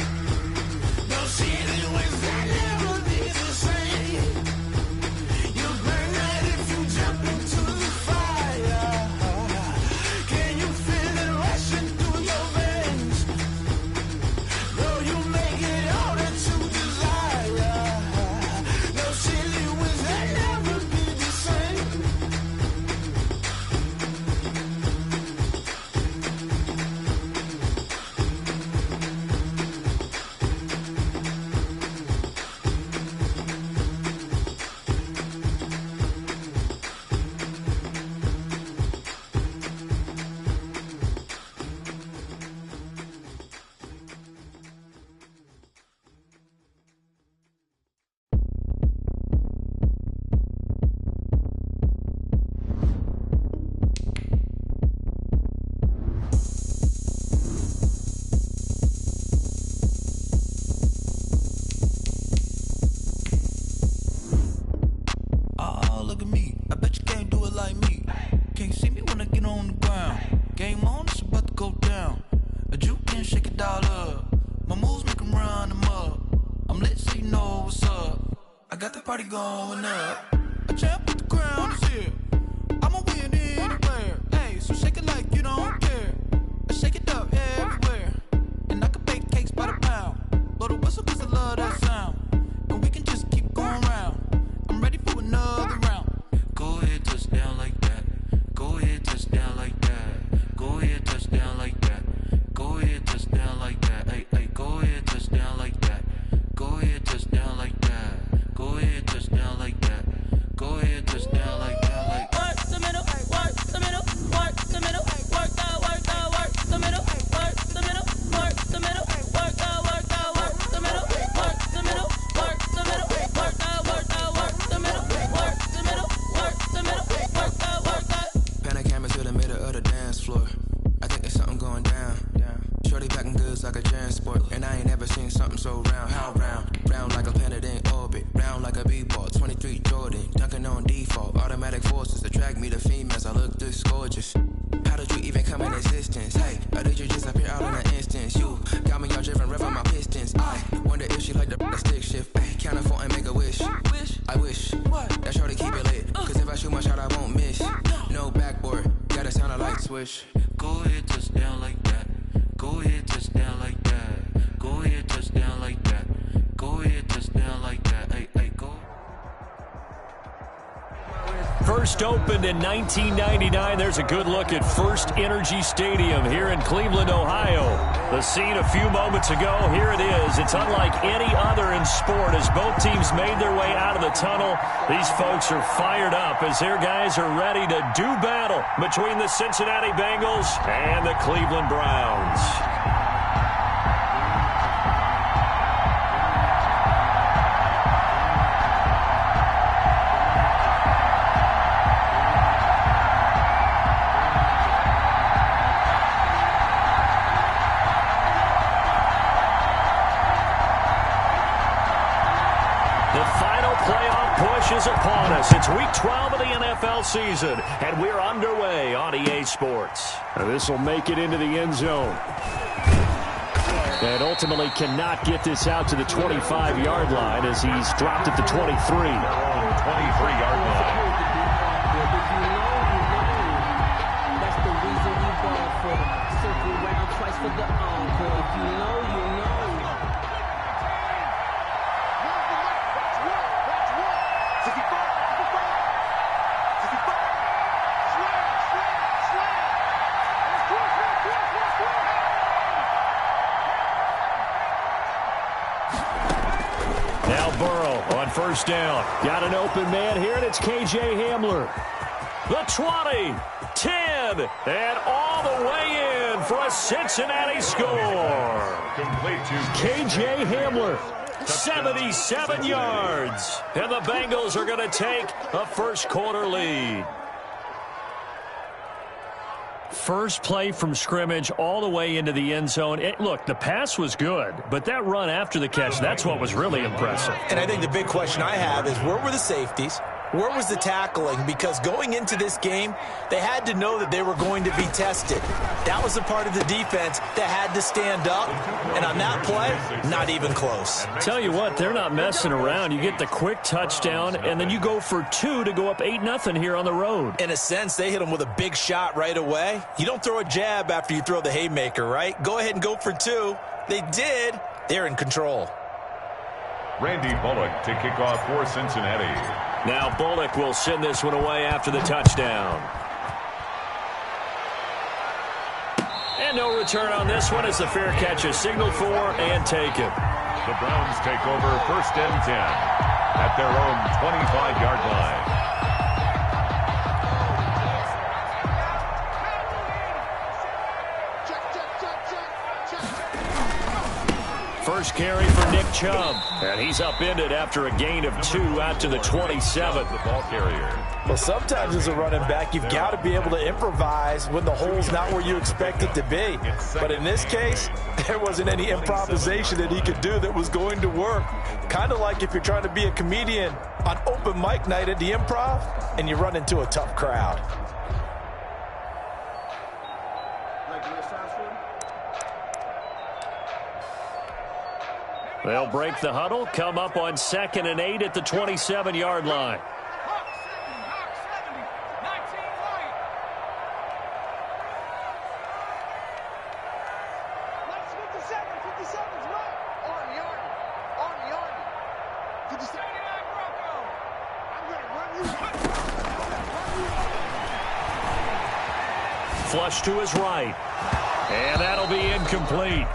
S8: got the party going up. A champ with the crown is here. I'ma win anywhere. Hey, so shake it like you don't care. I shake it up everywhere. And I can bake cakes by the pound. Blow the whistle cause I love that sound. And we can just keep going round. I'm ready for another round. Go ahead, touch down like that. Go ahead, touch down like that. Go ahead, touch down like that. Go ahead, touch down like that. Hey, hey, go ahead, touch down like that. Go ahead, touch down like that. Go ahead, touch down like that. Go ahead, touch down like that. Like work the middle, work the middle, work the middle, work the middle, work the middle, work the middle, work the middle, work the middle, work the middle, work the middle, work the middle, work the middle, work the middle, work the. Pan a camera to the middle of the dance floor. I think there's something going down. Shorty packing goods like a transport, and I ain't never seen something so round. How round? Round like a planet in orbit, round like a b-ball. 23 Jordan, dunking on default. Automatic forces attract me to females. I look this gorgeous. How did you even come in existence? Hey, or did you just appear out in an instance? You got me all driven, revving my pistons. I wonder if she like the stick shift. Hey, count a four and make a wish. I wish that shorty keep it lit. Cause if I shoot my shot, I won't miss. No backboard, gotta sound a light switch. Go ahead, touch down like that. Go ahead, touch down like that. Go ahead, touch down like that. Go ahead, touch down like that. Hey, hey, go.
S1: First opened in 1999. There's a good look at First Energy Stadium here in Cleveland, Ohio. The scene a few moments ago. Here it is. It's unlike any other in sport as both teams made their way out of the tunnel. These folks are fired up as their guys are ready to do battle between the Cincinnati Bengals and the Cleveland Browns. Is upon us. It's week 12 of the NFL season, and we're underway on EA Sports. This will make it into the end zone. And ultimately cannot get this out to the 25-yard line as he's dropped at the 23.
S2: 23-yard line.
S4: That's the reason we ball for. Circle round twice for the encore. If you know, you know.
S1: First down. Got an open man here, and it's K.J. Hamler. The 20, 10, and all the way in for a Cincinnati score.
S2: Complete to
S1: K.J. Hamler, 77 yards. And the Bengals are going to take a first-quarter lead. First play from scrimmage all the way into the end zone. Look, the pass was good, but that run after the catch, that's what was really impressive.
S3: And I think the big question I have is where were the safeties? Where was the tackling? Because going into this game, they had to know that they were going to be tested. That was a part of the defense that had to stand up. And on that play, not even close.
S1: Tell you what, they're not messing around. You get the quick touchdown, and then you go for 2 to go up 8-0 here on the road.
S3: In a sense, they hit them with a big shot right away. You don't throw a jab after you throw the haymaker, right? Go ahead and go for 2. They did. They're in control.
S2: Randy Bullock to kick off for Cincinnati.
S1: Now Bullock will send this one away after the touchdown. And no return on this one as the fair catch is signaled for and taken.
S2: The Browns take over first and 10 at their own 25-yard line.
S1: First carry for Nick Chubb. And he's upended after a gain of 2 out to the 27.
S2: The ball carrier.
S3: Well, sometimes as a running back, you've got to be able to improvise when the hole's not where you expect it to be. But in this case, there wasn't any improvisation that he could do that was going to work. Kind of like if you're trying to be a comedian on open mic night at the Improv and you run into a tough crowd.
S1: They'll break the huddle, come up on 2nd and 8 at the 27-yard line. Flush to his right. And that'll be incomplete.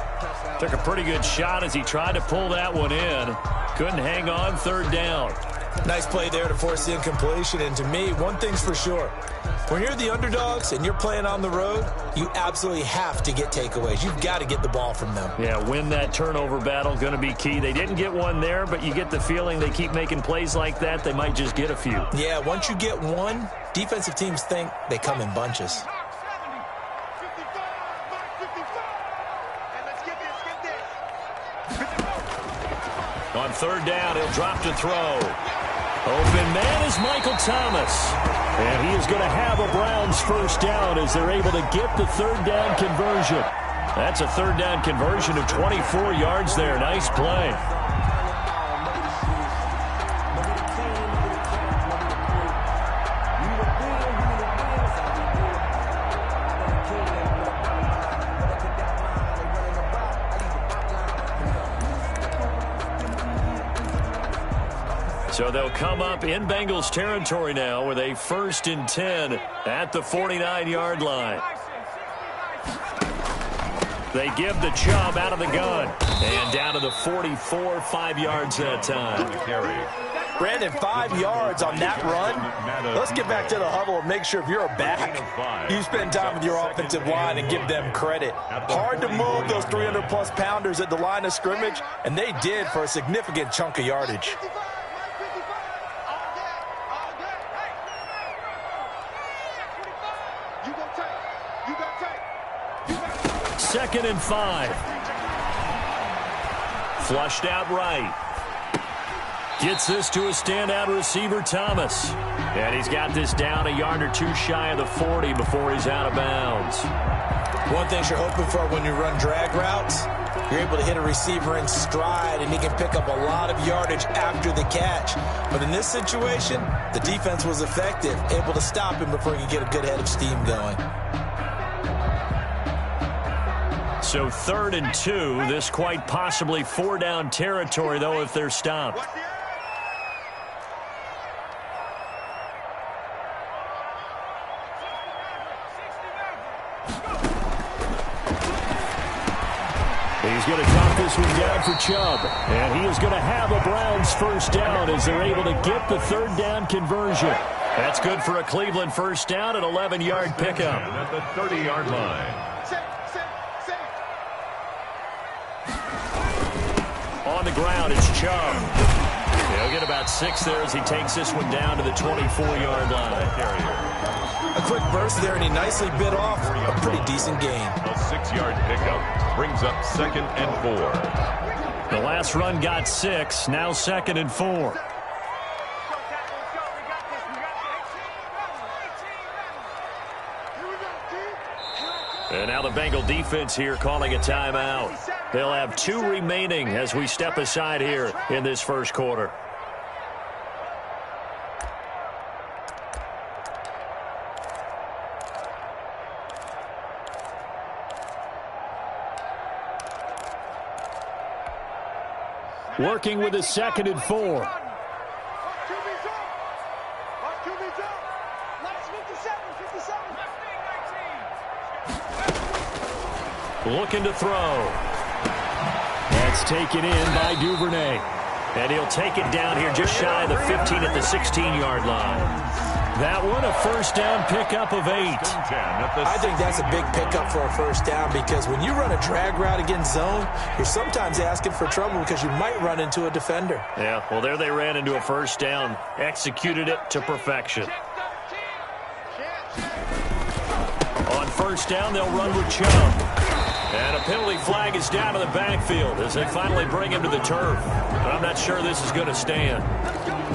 S1: Took a pretty good shot as he tried to pull that one in. Couldn't hang on, 3rd down.
S3: Nice play there to force the incompletion. And to me, one thing's for sure. When you're the underdogs and you're playing on the road, you absolutely have to get takeaways. You've got to get the ball from them.
S1: Yeah, win that turnover battle, going to be key. They didn't get one there, but you get the feeling they keep making plays like that, they might just get a few.
S3: Yeah, once you get one, defensive teams think they come in bunches.
S1: On 3rd down, he'll drop to throw. Open man is Michael Thomas. And he is going to have a Browns 1st down as they're able to get the 3rd down conversion. That's a 3rd down conversion of 24 yards there. Nice play. So they'll come up in Bengals territory now with a 1st and 10 at the 49-yard line. They give the Chubb out of the gun. And down to the 44, 5 yards that time.
S3: Brandon, 5 yards on that run. Let's get back to the huddle and make sure if you're a back, you spend time with your offensive line and give them credit. Hard to move those 300-plus pounders at the line of scrimmage, and they did for a significant chunk of yardage.
S1: 2nd and 5. Flushed out right. Gets this to a standout receiver, Thomas. And he's got this down a yard or two shy of the 40 before he's out of bounds.
S3: One thing you're hoping for when you run drag routes, you're able to hit a receiver in stride, and he can pick up a lot of yardage after the catch. But in this situation, the defense was effective, able to stop him before he could get a good head of steam going.
S1: So 3rd and 2, this quite possibly 4-down territory, though, if they're stopped. He's going to drop this one down for Chubb. And he is going to have a Browns 1st down as they're able to get the 3rd down conversion. That's good for a Cleveland 1st down, an 11-yard pickup.
S2: At the 30-yard line.
S1: On the ground, it's Chubb. He'll get about 6 there as he takes this one down to the 24-yard line.
S3: A quick burst there, and he nicely bit off a pretty decent gain.
S2: A 6-yard pickup brings up 2nd and 4.
S1: The last run got 6, now 2nd and 4. And now the Bengal defense here calling a timeout. They'll have 2 remaining as we step aside here in this 1st quarter. Working with a 2nd and 4. Looking to throw. That's taken in by Duvernay. And he'll take it down here just shy of the 15 at the 16-yard line. That one, a 1st down pickup of 8.
S3: I think that's a big pickup for a 1st down because when you run a drag route against zone, you're sometimes asking for trouble because you might run into a defender.
S1: Yeah, well, there they ran into a 1st down. Executed it to perfection. On 1st down, they'll run with Chubb. And a penalty flag is down to the backfield as they finally bring him to the turf. But I'm not sure this is going to stand.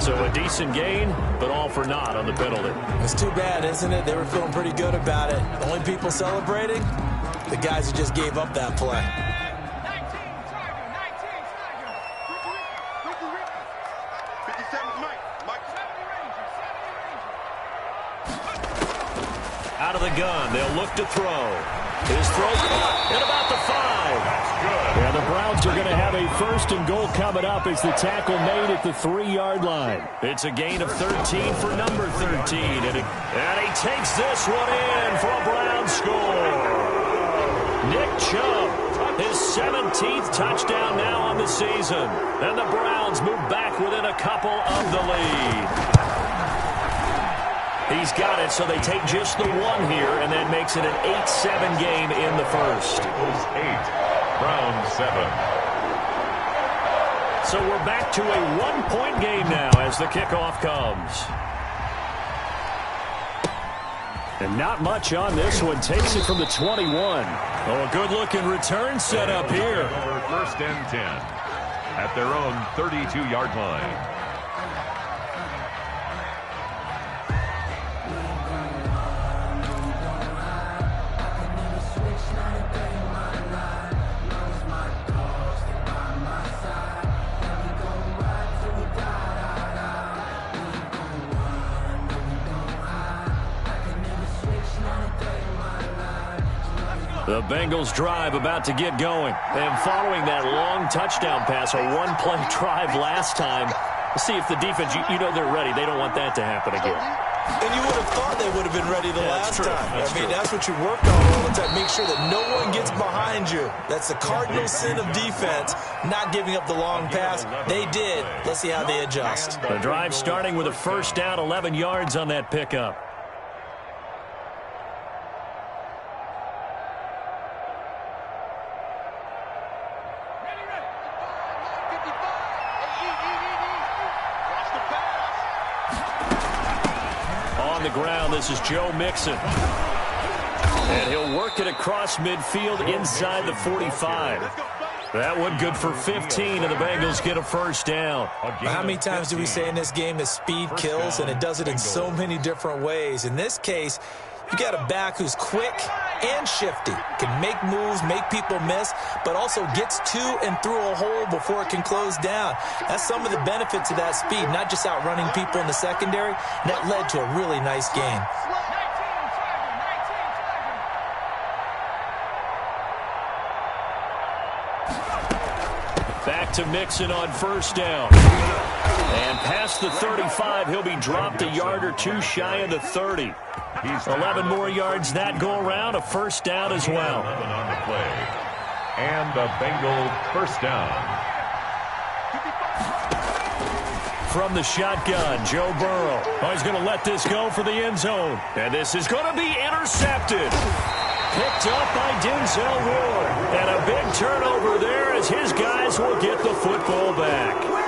S1: So a decent gain, but all for naught on the penalty.
S3: It's too bad, isn't it? They were feeling pretty good about it. The only people celebrating, the guys who just gave up that play.
S1: Out of the gun, they'll look to throw. His throw caught at about the 5. And the Browns are going to have a 1st and goal coming up as the tackle made at the 3-yard line. It's a gain of 13 for number 13. And he takes this one in for a Browns score. Nick Chubb, his 17th touchdown now on the season. And the Browns move back within a couple of the lead. He's got it, so they take just the 1 here, and that makes it an 8-7 game in the first.
S2: 8, Browns 7.
S1: So we're back to a 1-point game now as the kickoff comes. And not much on this one. Takes it from the 21. Oh, a good-looking return set up here.
S2: 1st and 10 at their own 32-yard line.
S1: The Bengals drive about to get going. And following that long touchdown pass, a 1-play drive last time, we'll see if the defense, you know they're ready. They don't want that to happen again.
S3: And you would have thought they would have been ready the last time. I mean, that's what you work on all the time. Make sure that no one gets behind you. That's the cardinal sin of defense, not giving up the long pass. They did. Let's see how they adjust.
S1: The drive starting with a 1st down, 11 yards on that pickup. On the ground, this is Joe Mixon. And he'll work it across midfield inside the 45. That one good for 15, and the Bengals get a 1st down.
S3: How many times do we say in this game that speed kills, and it does it in so many different ways? In this case, you got a back who's quick and shifty, can make moves, make people miss, but also gets to and through a hole before it can close down. That's some of the benefits of that speed, not just outrunning people in the secondary. That led to a really nice game.
S1: Back to Mixon on 1st down. And past the 35, he'll be dropped a yard or 2 shy of the 30. 11 more yards that go around, a 1st down as well.
S2: 11 on the play. And the Bengals 1st down.
S1: From the shotgun, Joe Burrow. Oh, he's going to let this go for the end zone. And this is going to be intercepted. Picked up by Denzel Ward. And a big turnover there as his guys will get the football back.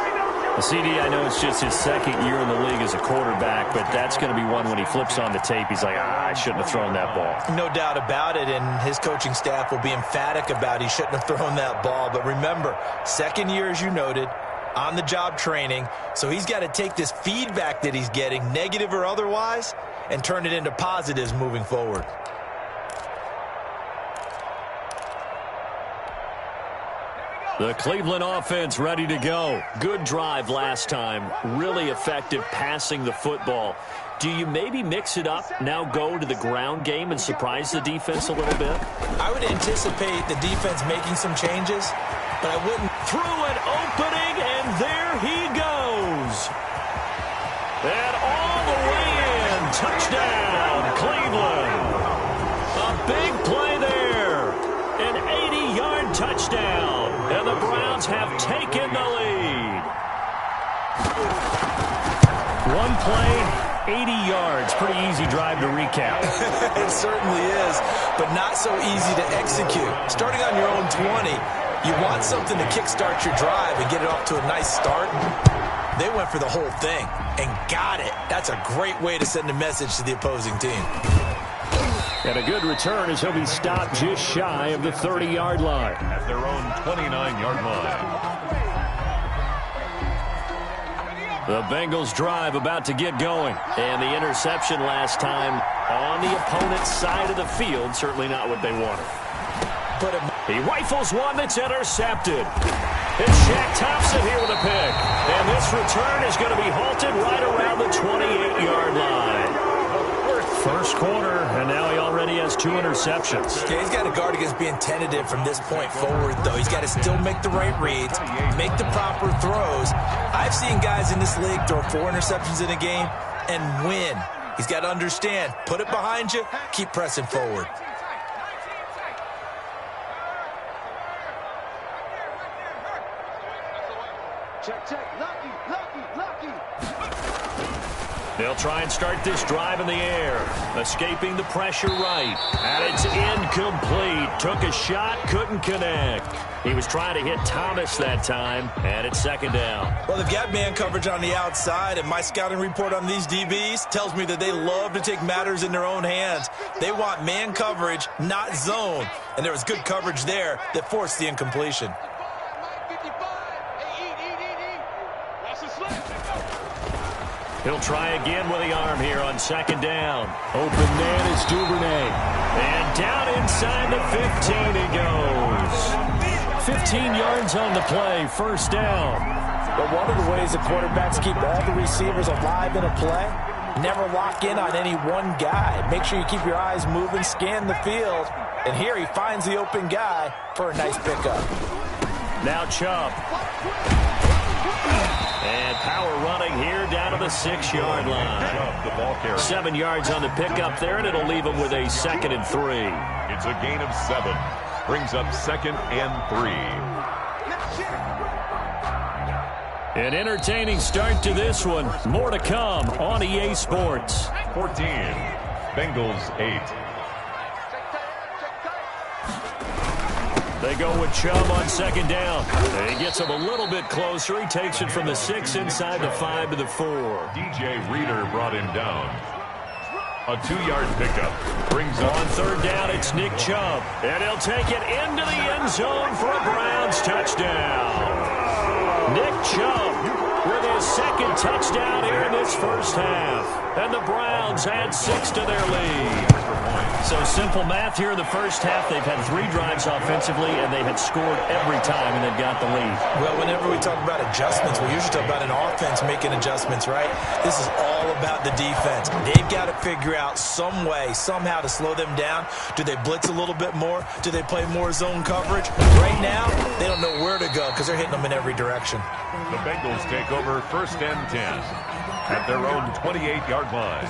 S1: CD, I know it's just his 2nd year in the league as a quarterback, but that's going to be one when he flips on the tape, he's like, I shouldn't have thrown that ball.
S3: No doubt about it, and his coaching staff will be emphatic about he shouldn't have thrown that ball. But remember, 2nd year, as you noted, on-the-job training, so he's got to take this feedback that he's getting, negative or otherwise, and turn it into positives moving forward.
S1: The Cleveland offense ready to go. Good drive last time. Really effective passing the football. Do you maybe mix it up, now go to the ground game and surprise the defense a little bit?
S3: I would anticipate the defense making some changes, but I wouldn't.
S1: Through an opening, and there he goes. And all the way in. Touchdown, Cleveland. A big play there. An 80-yard touchdown. And the Browns have taken the lead. One play, 80 yards. Pretty easy drive to recap.
S3: It certainly is, but not so easy to execute. Starting on your own 20, you want something to kickstart your drive and get it off to a nice start. They went for the whole thing and got it. That's a great way to send a message to the opposing team.
S1: And a good return as he'll be stopped just shy of the 30-yard line.
S2: At their own 29-yard line.
S1: The Bengals drive about to get going. And the interception last time on the opponent's side of the field. Certainly not what they wanted. But he rifles one that's intercepted. It's Shaq Thompson here with a pick. This return is going to be halted right around the 28-yard line. First quarter, and now he already has 2 interceptions.
S3: Yeah, he's got to guard against being tentative from this point forward, though. He's got to still make the right reads, make the proper throws. I've seen guys in this league throw 4 interceptions in a game and win. He's got to understand, put it behind you, keep pressing forward.
S10: Check, lucky.
S1: They'll try and start this drive in the air. Escaping the pressure right. And it's incomplete. Took a shot, couldn't connect. He was trying to hit Thomas that time, and it's second down.
S3: Well, they've got man coverage on the outside, and my scouting report on these DBs tells me that they love to take matters in their own hands. They want man coverage, not zone. And there was good coverage there that forced the incompletion.
S1: He'll try again with the arm here on second down. Open man is Duvernay. And down inside the 15 he goes. 15 yards on the play, first down.
S3: But one of the ways the quarterbacks keep all the receivers alive in a play, never lock in on any one guy. Make sure you keep your eyes moving, scan the field. And here he finds the open guy for a nice pickup.
S1: Now Chubb. And power running here down to the 6-yard line. 7 yards on the pickup there, and it'll leave him with a 2nd and 3.
S2: It's a gain of 7. Brings up 2nd and 3.
S1: An entertaining start to this one. More to come on EA Sports.
S2: 14. Bengals 8.
S1: They go with Chubb on second down. He gets him a little bit closer. He takes it from the 6 inside the 5 to the 4.
S2: DJ Reader brought him down. A 2-yard pickup. Brings up
S1: on third down, it's Nick Chubb. And he'll take it into the end zone for a Browns touchdown. Nick Chubb with his 2nd touchdown here in this first half. And the Browns add 6 to their lead. So simple math here in the first half. They've had 3 drives offensively, and they had scored every time, and they've got the lead.
S3: Well, whenever we talk about adjustments, we usually talk about an offense making adjustments, right? This is all about the defense. They've got to figure out some way, somehow to slow them down. Do they blitz a little bit more? Do they play more zone coverage? Right now, they don't know where to go because they're hitting them in every direction.
S2: The Bengals take over 1st and 10 at their own 28-yard line.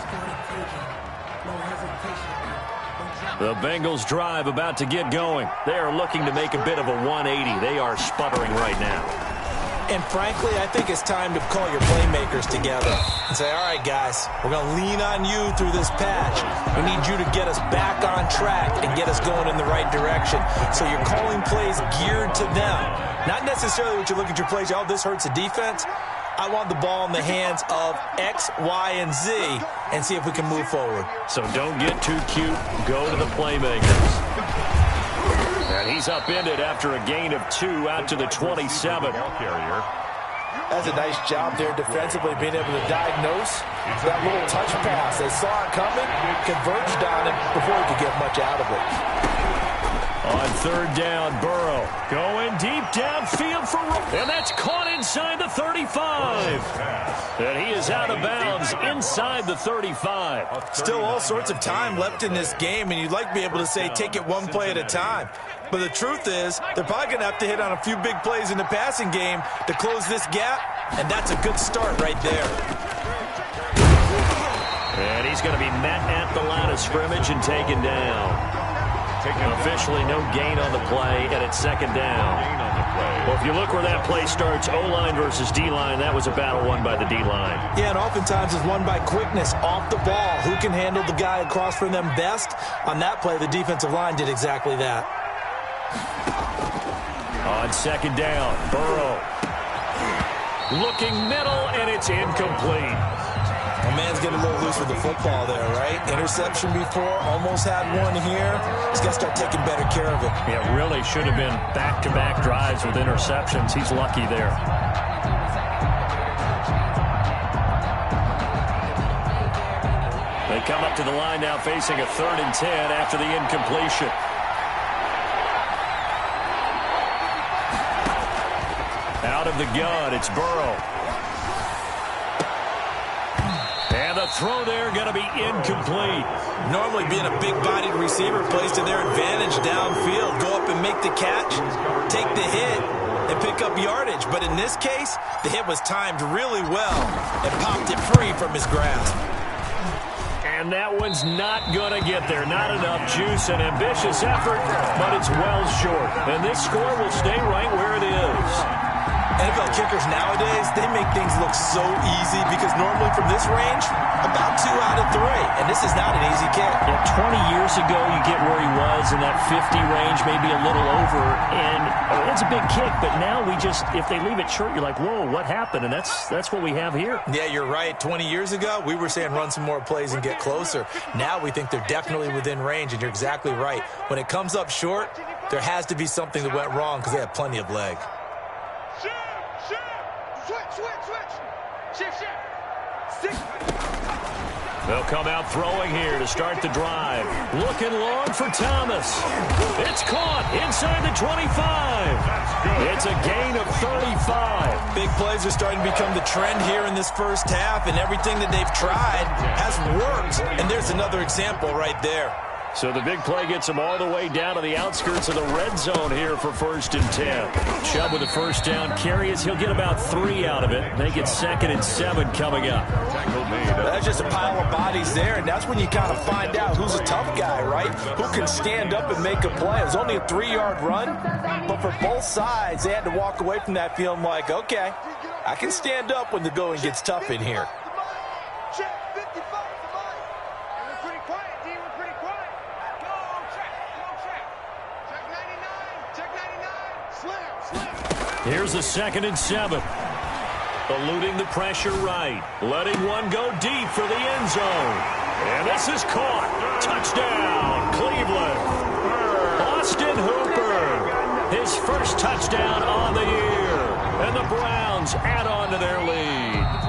S1: The Bengals drive about to get going. They are looking to make a bit of a 180. They are sputtering right now.
S3: And frankly, I think it's time to call your playmakers together and say, all right, guys, we're going to lean on you through this patch. We need you to get us back on track and get us going in the right direction. So you're calling plays geared to them. Not necessarily what you look at your plays, oh, this hurts the defense. I want the ball in the hands of X, Y, and Z and see if we can move forward.
S1: So don't get too cute. Go to the playmakers. And he's upended after a gain of 2 out to the 27.
S3: That's a nice job there defensively, being able to diagnose that little touch pass. They saw it coming, converged on it before he could get much out of it.
S1: On third down, Burrow going deep downfield for and that's caught inside the 35. And he is out of bounds inside the 35.
S3: Still all sorts of time left in this game, and you'd like to be able to say take it one play at a time. But the truth is, they're probably going to have to hit on a few big plays in the passing game to close this gap, and that's a good start right there.
S1: And he's going to be met at the line of scrimmage and taken down. Officially no gain on the play, and it's second down. Well, if you look where that play starts, O-line versus D-line, that was a battle won by the D-line.
S3: Yeah, and oftentimes it's won by quickness off the ball. Who can handle the guy across from them best? On that play, the defensive line did exactly that.
S1: On second down, Burrow. Looking middle, and it's incomplete.
S3: A man's getting a little loose with the football there, right? Interception before, almost had one here. He's got to start taking better care of it.
S1: Yeah, really should have been back-to-back drives with interceptions. He's lucky there. They come up to the line now facing a 3rd and 10 after the incompletion. Out of the gun, it's Burrow. throw there going to be incomplete.
S3: Normally being a big-bodied receiver plays to their advantage downfield. Go up and make the catch, take the hit, and pick up yardage. But in this case, the hit was timed really well and popped it free from his grasp.
S1: And that one's not going to get there. Not enough juice. An ambitious effort, but it's well short. And this score will stay right where it is.
S3: NFL kickers nowadays, they make things look so easy because normally from this range, about 2 out of 3. And this is not an easy kick.
S1: Yeah, 20 years ago, you get where he was in that 50 range, maybe a little over. And it's a big kick, but now if they leave it short, you're like, whoa, what happened? And that's what we have here.
S3: Yeah, you're right. 20 years ago, we were saying run some more plays and get closer. Now we think they're definitely within range, and you're exactly right. When it comes up short, there has to be something that went wrong because they have plenty of leg.
S1: They'll come out throwing here to start the drive. Looking long for Thomas. It's caught inside the 25. It's a gain of 35.
S3: Big plays are starting to become the trend here in this first half, and everything that they've tried has worked. And there's another example right there.
S1: So the big play gets him all the way down to the outskirts of the red zone here for 1st and 10. Chubb with a first down carry as he'll get about 3 out of it. Make it 2nd and 7 coming up.
S3: That's just a pile of bodies there, and that's when you kind of find out who's a tough guy, right? Who can stand up and make a play. It was only a 3-yard run, but for both sides, they had to walk away from that feeling like, okay, I can stand up when the going gets tough in here.
S1: Here's a 2nd and 7. Eluding the pressure right. Letting one go deep for the end zone. And this is caught. Touchdown, Cleveland. Austin Hooper. His first touchdown on the year. And the Browns add on to their lead.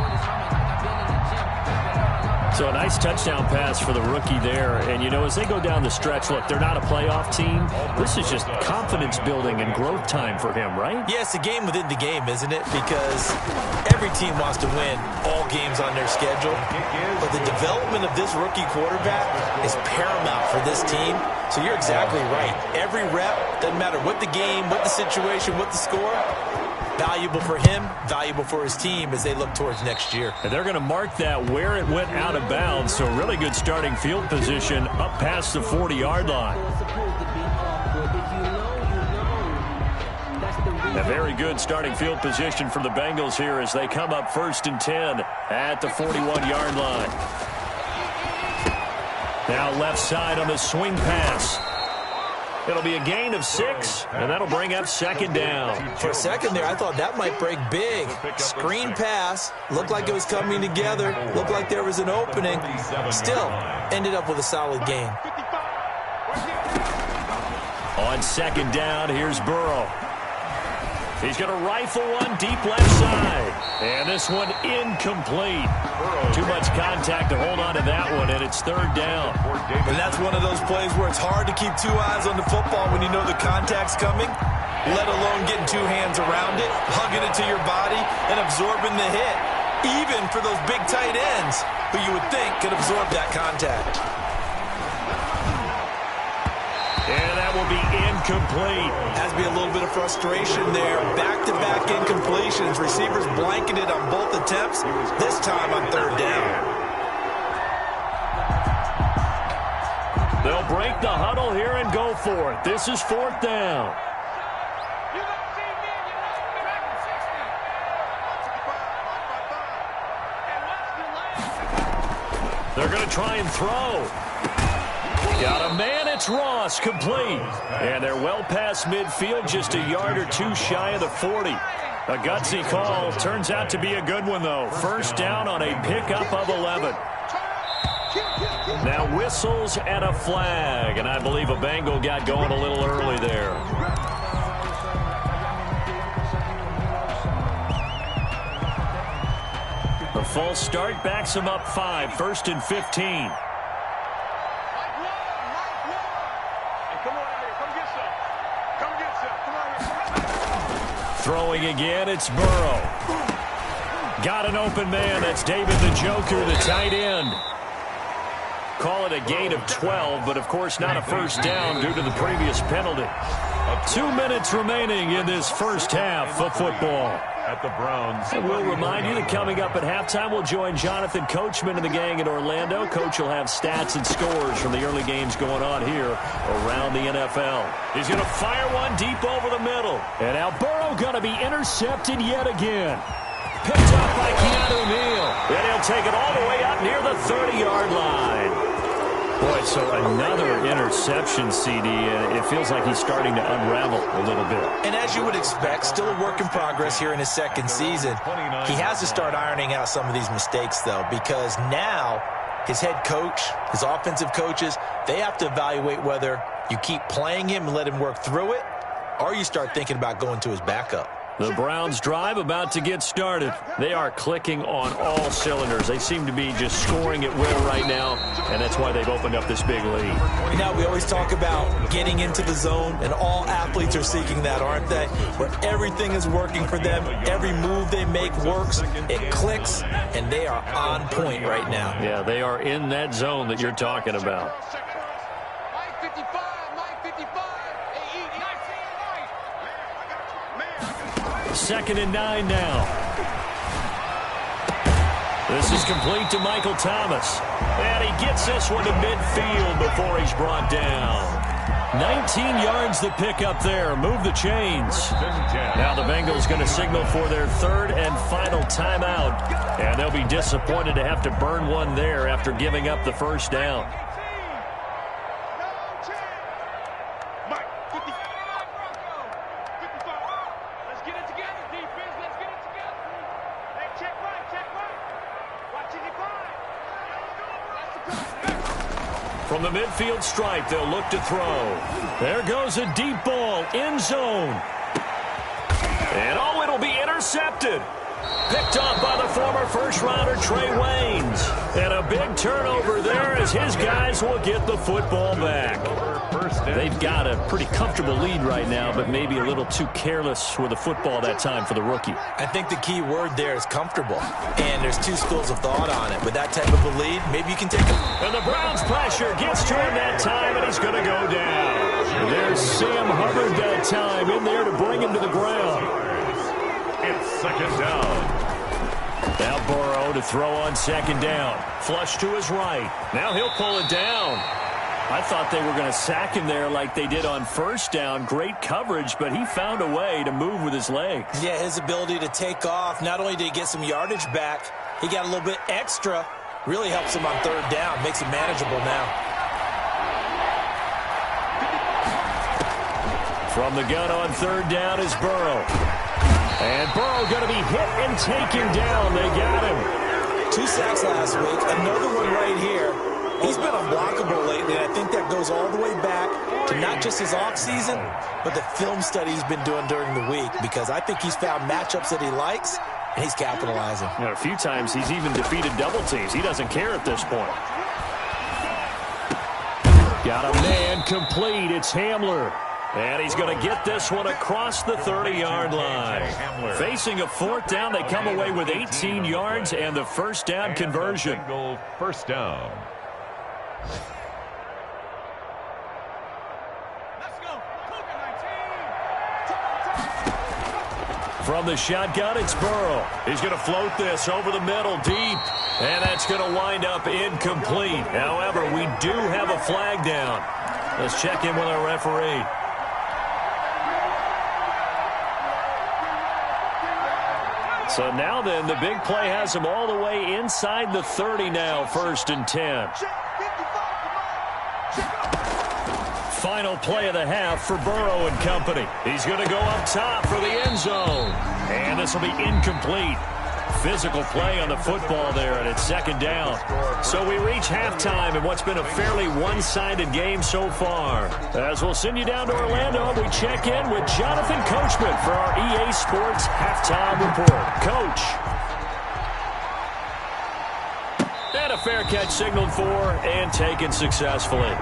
S1: So a nice touchdown pass for the rookie there. And, as they go down the stretch, look, they're not a playoff team. This is just confidence building and growth time for him, right?
S3: Yeah, it's a game within the game, isn't it? Because every team wants to win all games on their schedule. But the development of this rookie quarterback is paramount for this team. So you're exactly right. Every rep, doesn't matter what the game, what the situation, what the score, valuable for him, valuable for his team as they look towards next year.
S1: And they're going to mark that where it went out of bounds. So really good starting field position up past the 40-yard line. A very good starting field position for the Bengals here as they come up 1st and 10 at the 41-yard line. Now left side on the swing pass. It'll be a gain of 6, and that'll bring up 2nd down.
S3: For a second there, I thought that might break big. Screen pass. Looked like it was coming together. Looked like there was an opening. Still, ended up with a solid gain.
S1: On 2nd down, here's Burrow. He's going to rifle one deep left side. And this one incomplete. Too much contact to hold on to that one, and it's 3rd down.
S3: And that's one of those plays where it's hard to keep 2 eyes on the football when you know the contact's coming, let alone getting 2 hands around it, hugging it to your body, and absorbing the hit, even for those big tight ends who you would think could absorb that contact.
S1: And that will be incomplete.
S3: Has to be a little bit of frustration there. Back-to-back incompletions. Receivers blanketed on both attempts, this time on 3rd down.
S1: They'll break the huddle here and go for it. This is 4th down. They're going to try and throw. Got a man, it's Ross, complete. And they're well past midfield, just a yard or 2 shy of the 40. A gutsy call. Turns out to be a good one, though. 1st down on a pickup of 11. Now whistles and a flag. And I believe a Bengal got going a little early there. The false start backs him up 5. 1st and 15. Throwing again, it's Burrow. Got an open man. That's David Njoku, the tight end. Call it a gain of 12, but of course not a first down due to the previous penalty. 2 minutes remaining in this first half of football.
S2: At the Browns.
S1: And we'll remind you that coming up at halftime, we'll join Jonathan Coachman and the gang in Orlando. Coach will have stats and scores from the early games going on here around the NFL. He's going to fire one deep over the middle. And now Burrow going to be intercepted yet again. Picked up by Keanu Neal. And he'll take it all the way up near the 30-yard line. Boy, so another interception, CD, and it feels like he's starting to unravel a little bit.
S3: And as you would expect, still a work in progress here in his second season. He has to start ironing out some of these mistakes, though, because now his head coach, his offensive coaches, they have to evaluate whether you keep playing him and let him work through it, or you start thinking about going to his backup.
S1: The Browns drive about to get started. They are clicking on all cylinders. They seem to be just scoring at will right now, and that's why they've opened up this big lead.
S3: You know, we always talk about getting into the zone, and all athletes are seeking that, aren't they? Where everything is working for them, every move they make works, it clicks, and they are on point right now.
S1: Yeah, they are in that zone that you're talking about. Second and 9 now. This is complete to Michael Thomas. And he gets this one to midfield before he's brought down. 19 yards the pick up there. Move the chains. Now the Bengals going to signal for their third and final timeout. And they'll be disappointed to have to burn one there after giving up the first down. From the midfield stripe, they'll look to throw. There goes a deep ball, end zone. And oh, it'll be intercepted. Picked off by the former first-rounder Trey Waynes. And a big turnover there as his guys will get the football back. They've got a pretty comfortable lead right now, but maybe a little too careless with the football that time for the rookie.
S3: I think the key word there is comfortable. And there's two schools of thought on it. With that type of a lead, maybe you can take it.
S1: And the Browns pressure gets to him that time, and he's going to go down. There's Sam Hubbard that time in there to bring him to the ground.
S2: It's second down.
S1: Now Burrow to throw on second down. Flush to his right. Now he'll pull it down. I thought they were going to sack him there like they did on first down. Great coverage, but he found a way to move with his legs.
S3: Yeah, his ability to take off. Not only did he get some yardage back, he got a little bit extra. Really helps him on third down. Makes it manageable now.
S1: From the gun on third down is Burrow. And Burrow going to be hit and taken down. They got him.
S3: 2 sacks last week. Another one right here. He's been unblockable lately, and I think that goes all the way back to not just his offseason, but the film study he's been doing during the week, because I think he's found matchups that he likes, and he's capitalizing.
S1: You know, a few times he's even defeated double teams. He doesn't care at this point. Got a man complete. It's Hamler. And he's going to get this one across the 30-yard line. Facing a fourth down, they come away with 18 yards and the first down conversion.
S2: First down.
S1: From the shotgun, it's Burrow. He's going to float this over the middle deep. And that's going to wind up incomplete. However, we do have a flag down. Let's check in with our referee. So now then, the big play has him all the way inside the 30 now, 1st and 10. Final play of the half for Burrow and company. He's going to go up top for the end zone. And this will be incomplete. Physical play on the football there, and it's second down. So we reach halftime in what's been a fairly one-sided game so far. As we'll send you down to Orlando, we check in with Jonathan Coachman for our EA Sports Halftime Report. Coach. And a fair catch signaled for and taken successfully.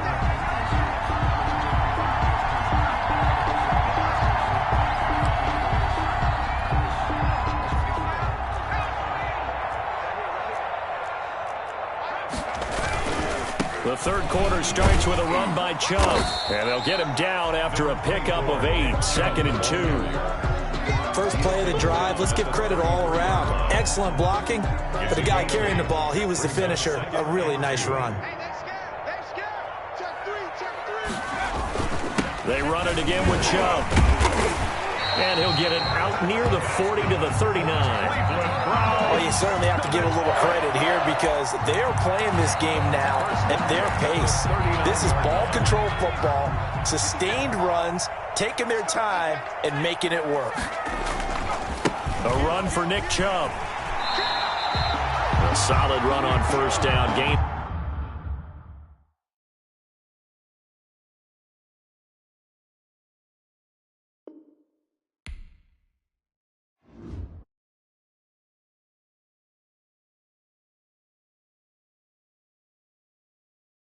S1: The third quarter starts with a run by Chubb. And they'll get him down after a pickup of 8, 2nd and 2.
S3: First play of the drive, let's give credit all around. Excellent blocking, but the guy carrying the ball, he was the finisher. A really nice run.
S1: They run it again with Chubb. And he'll get it out near the 40 to the 39.
S3: Well, you certainly have to give a little credit here because they're playing this game now at their pace. This is ball control football, sustained runs, taking their time, and making it work.
S1: A run for Nick Chubb. A solid run on first down. Gain.